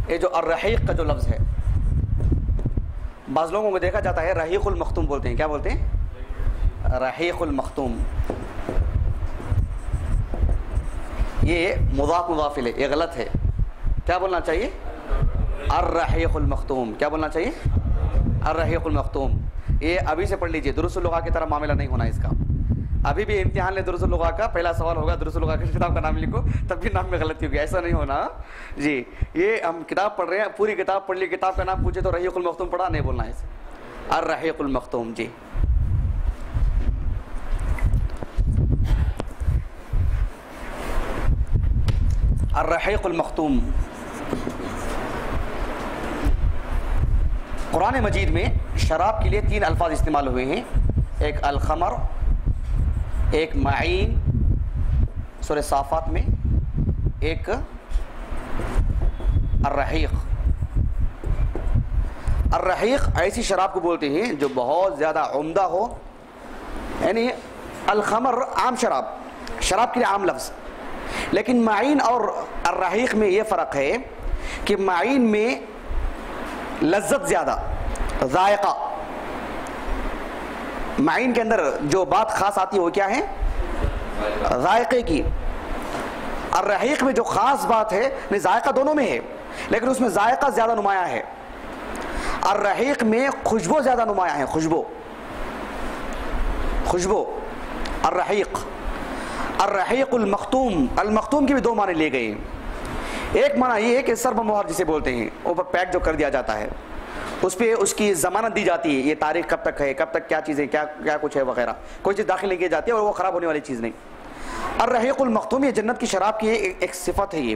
یہ جو الرحیق کا جو لفظ ہے، بعض لوگوں کو دیکھا جاتا ہے رحیق المختوم بولتے ہیں، کیا بولتے ہیں؟ رحیق المختوم، یہ مضاف مضاف الیہ، یہ غلط ہے، کیا بولنا چاہیے؟ الرحیق المختوم، کیا بولنا چاہیے؟ الرحیق المختوم۔ یہ ابھی سے پڑھ لیجئے، دروس اللغہ کی طرح معاملہ نہیں ہونا اس کا، ابھی بھی امتحان لے دروس اللغہ کا، پہلا سوال ہوگا دروس اللغہ کی کتاب کا نام لکھو، تب بھی نام میں غلطی ہوگی، ایسا نہیں ہونا جی۔ یہ ہم کتاب پڑھ رہے ہیں، پوری کتاب پڑھ لی، کتاب کا نام پوچھے تو رحیق المختوم پڑھا، نہیں بولنا ہے، الرحیق المختوم جی۔ الرحیق المختوم، قرآن مجید میں شراب کے لیے 3 الفاظ استعمال ہوئے ہیں، ایک الخمر، ایک معین سورہ صافات میں، ایک الرحیق۔ الرحیق ایسی شراب کو بولتے ہیں جو بہت زیادہ عمدہ ہو، یعنی الخمر عام شراب، شراب کے لیے عام لفظ، لیکن معین اور الرحیق میں یہ فرق ہے کہ معین میں لذت زیادہ، ذائقہ، معین کے اندر جو بات خاص آتی ہے وہ کیا ہے؟ ذائقے کی۔ الرحیق میں جو خاص بات ہے، ذائقہ دونوں میں ہے لیکن اس میں ذائقہ زیادہ نمایاں ہے، الرحیق میں خوشبو زیادہ نمایاں ہے، خوشبو، الرحیق۔ الرحیق المختوم، المختوم کی بھی 2 معنی لے گئے ہیں، ایک معنی یہ ہے کہ سرب مہر جسے بولتے ہیں، اوپر پیک جو کر دیا جاتا ہے، اس پہ اس کی ضمانت دی جاتی ہے، یہ تاریخ کب تک ہے، کب تک کیا چیزیں کیا کچھ ہے وغیرہ، کوئی چیز داخل نہیں کی جاتی ہے اور وہ خراب ہونے والی چیز نہیں۔ الرحیق المختوم یہ جنت کی شراب کی ایک صفت ہے، یہ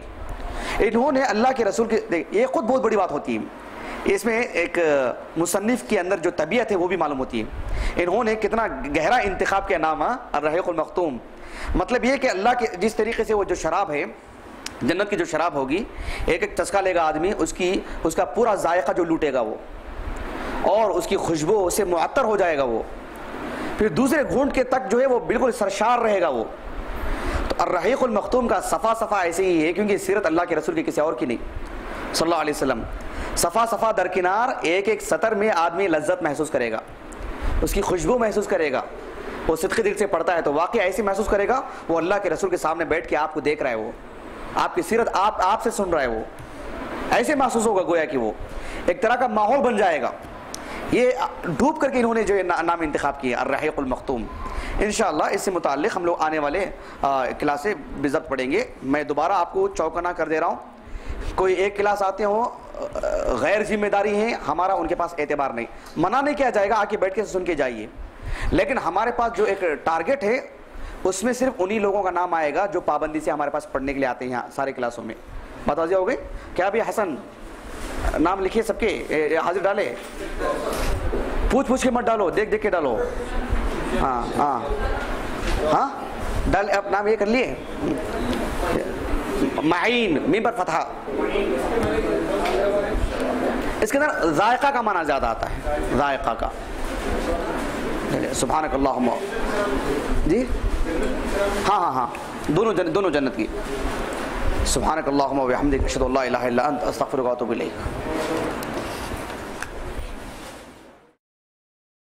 انہوں نے اللہ کے رسول کے، یہ خود بہت بڑی بات ہوتی ہے، اس میں ایک مصنف کے اندر جو طبیعت ہے وہ بھی معلوم ہوتی ہے، انہوں نے کتنا گہرا انتخاب کیا نام ہے الرحیق المختوم۔ مطلب یہ کہ اللہ کے جس طریقے سے وہ جو شراب ہے، جنت کی جو شراب ہوگی، ایک ایک چسکا لے گا آدمی، اس کا پورا ذائقہ جو لوٹے گا وہ، اور اس کی خوشبو سے معطر ہو جائے گا وہ، پھر دوسرے گھونٹ کے تک جو ہے وہ بالکل سرشار رہے گا وہ۔ تو الرحیق المختوم کا صفا ایسے ہی ہے، کیونکہ سیرت اللہ کے رسول کی کسی اور کی نہیں صلی اللہ علیہ وسلم، صفا درکنار ایک ایک سطر میں آدمی لذت محسوس کرے گا، اس کی خوشبو محسوس کرے گا، وہ صدقی دل سے پڑھتا ہے تو واقعی ایسے محسوس کرے گا، وہ اللہ کے رسول کے سامنے بیٹھ کے آپ کو دیکھ رہا ہے، وہ آپ کی سیرت آپ سے سن رہا ہے، وہ ایسے محسوس ہوگا گویا کہ وہ ایک طرح کا ماحول بن جائے گا. یہ ڈوب کر کے انہوں نے جو نام انتخاب کیا الرحیق المختوم. انشاءاللہ اس سے متعلق ہم لوگ آنے والے کلاسیں بضبط پڑھیں گے. میں دوبارہ آپ کو چوکنا کر دے رہا ہوں, کوئی ایک کلاس آتے ہوں غیر ذمہ داری ہیں, ہمارا ان کے پاس اعتبار نہیں. منع نہیں کیا جائے گا, آ کے بیٹھ کے سن کے جائیے, لیکن ہمارے پاس جو ایک ٹارگٹ ہے اس میں صرف انہی لوگوں کا نام آئے گا جو پابندی سے ہمارے پاس پڑھنے کے لیے آتے ہیں یہاں سارے کلاسوں میں. بات واضح ہو گئی کیا؟ ابھی حسن نام لکھیے سب کے, حاضر ڈالے, پوچھ کے مت ڈالو, دیکھ کے ڈالو. ہاں ہاں ہاں ڈال, آپ نام یہ کر لیے. معین میم پر فتحہ, اس کے اندر ذائقہ کا معنی زیادہ آتا ہے, ذائقہ کا. سبحانک اللہم, جی ہاں دونوں جنت کی. سبحانک اللہم و بحمدک اشہد ان لا الہ الا انت استغفرک و اتوب الیک.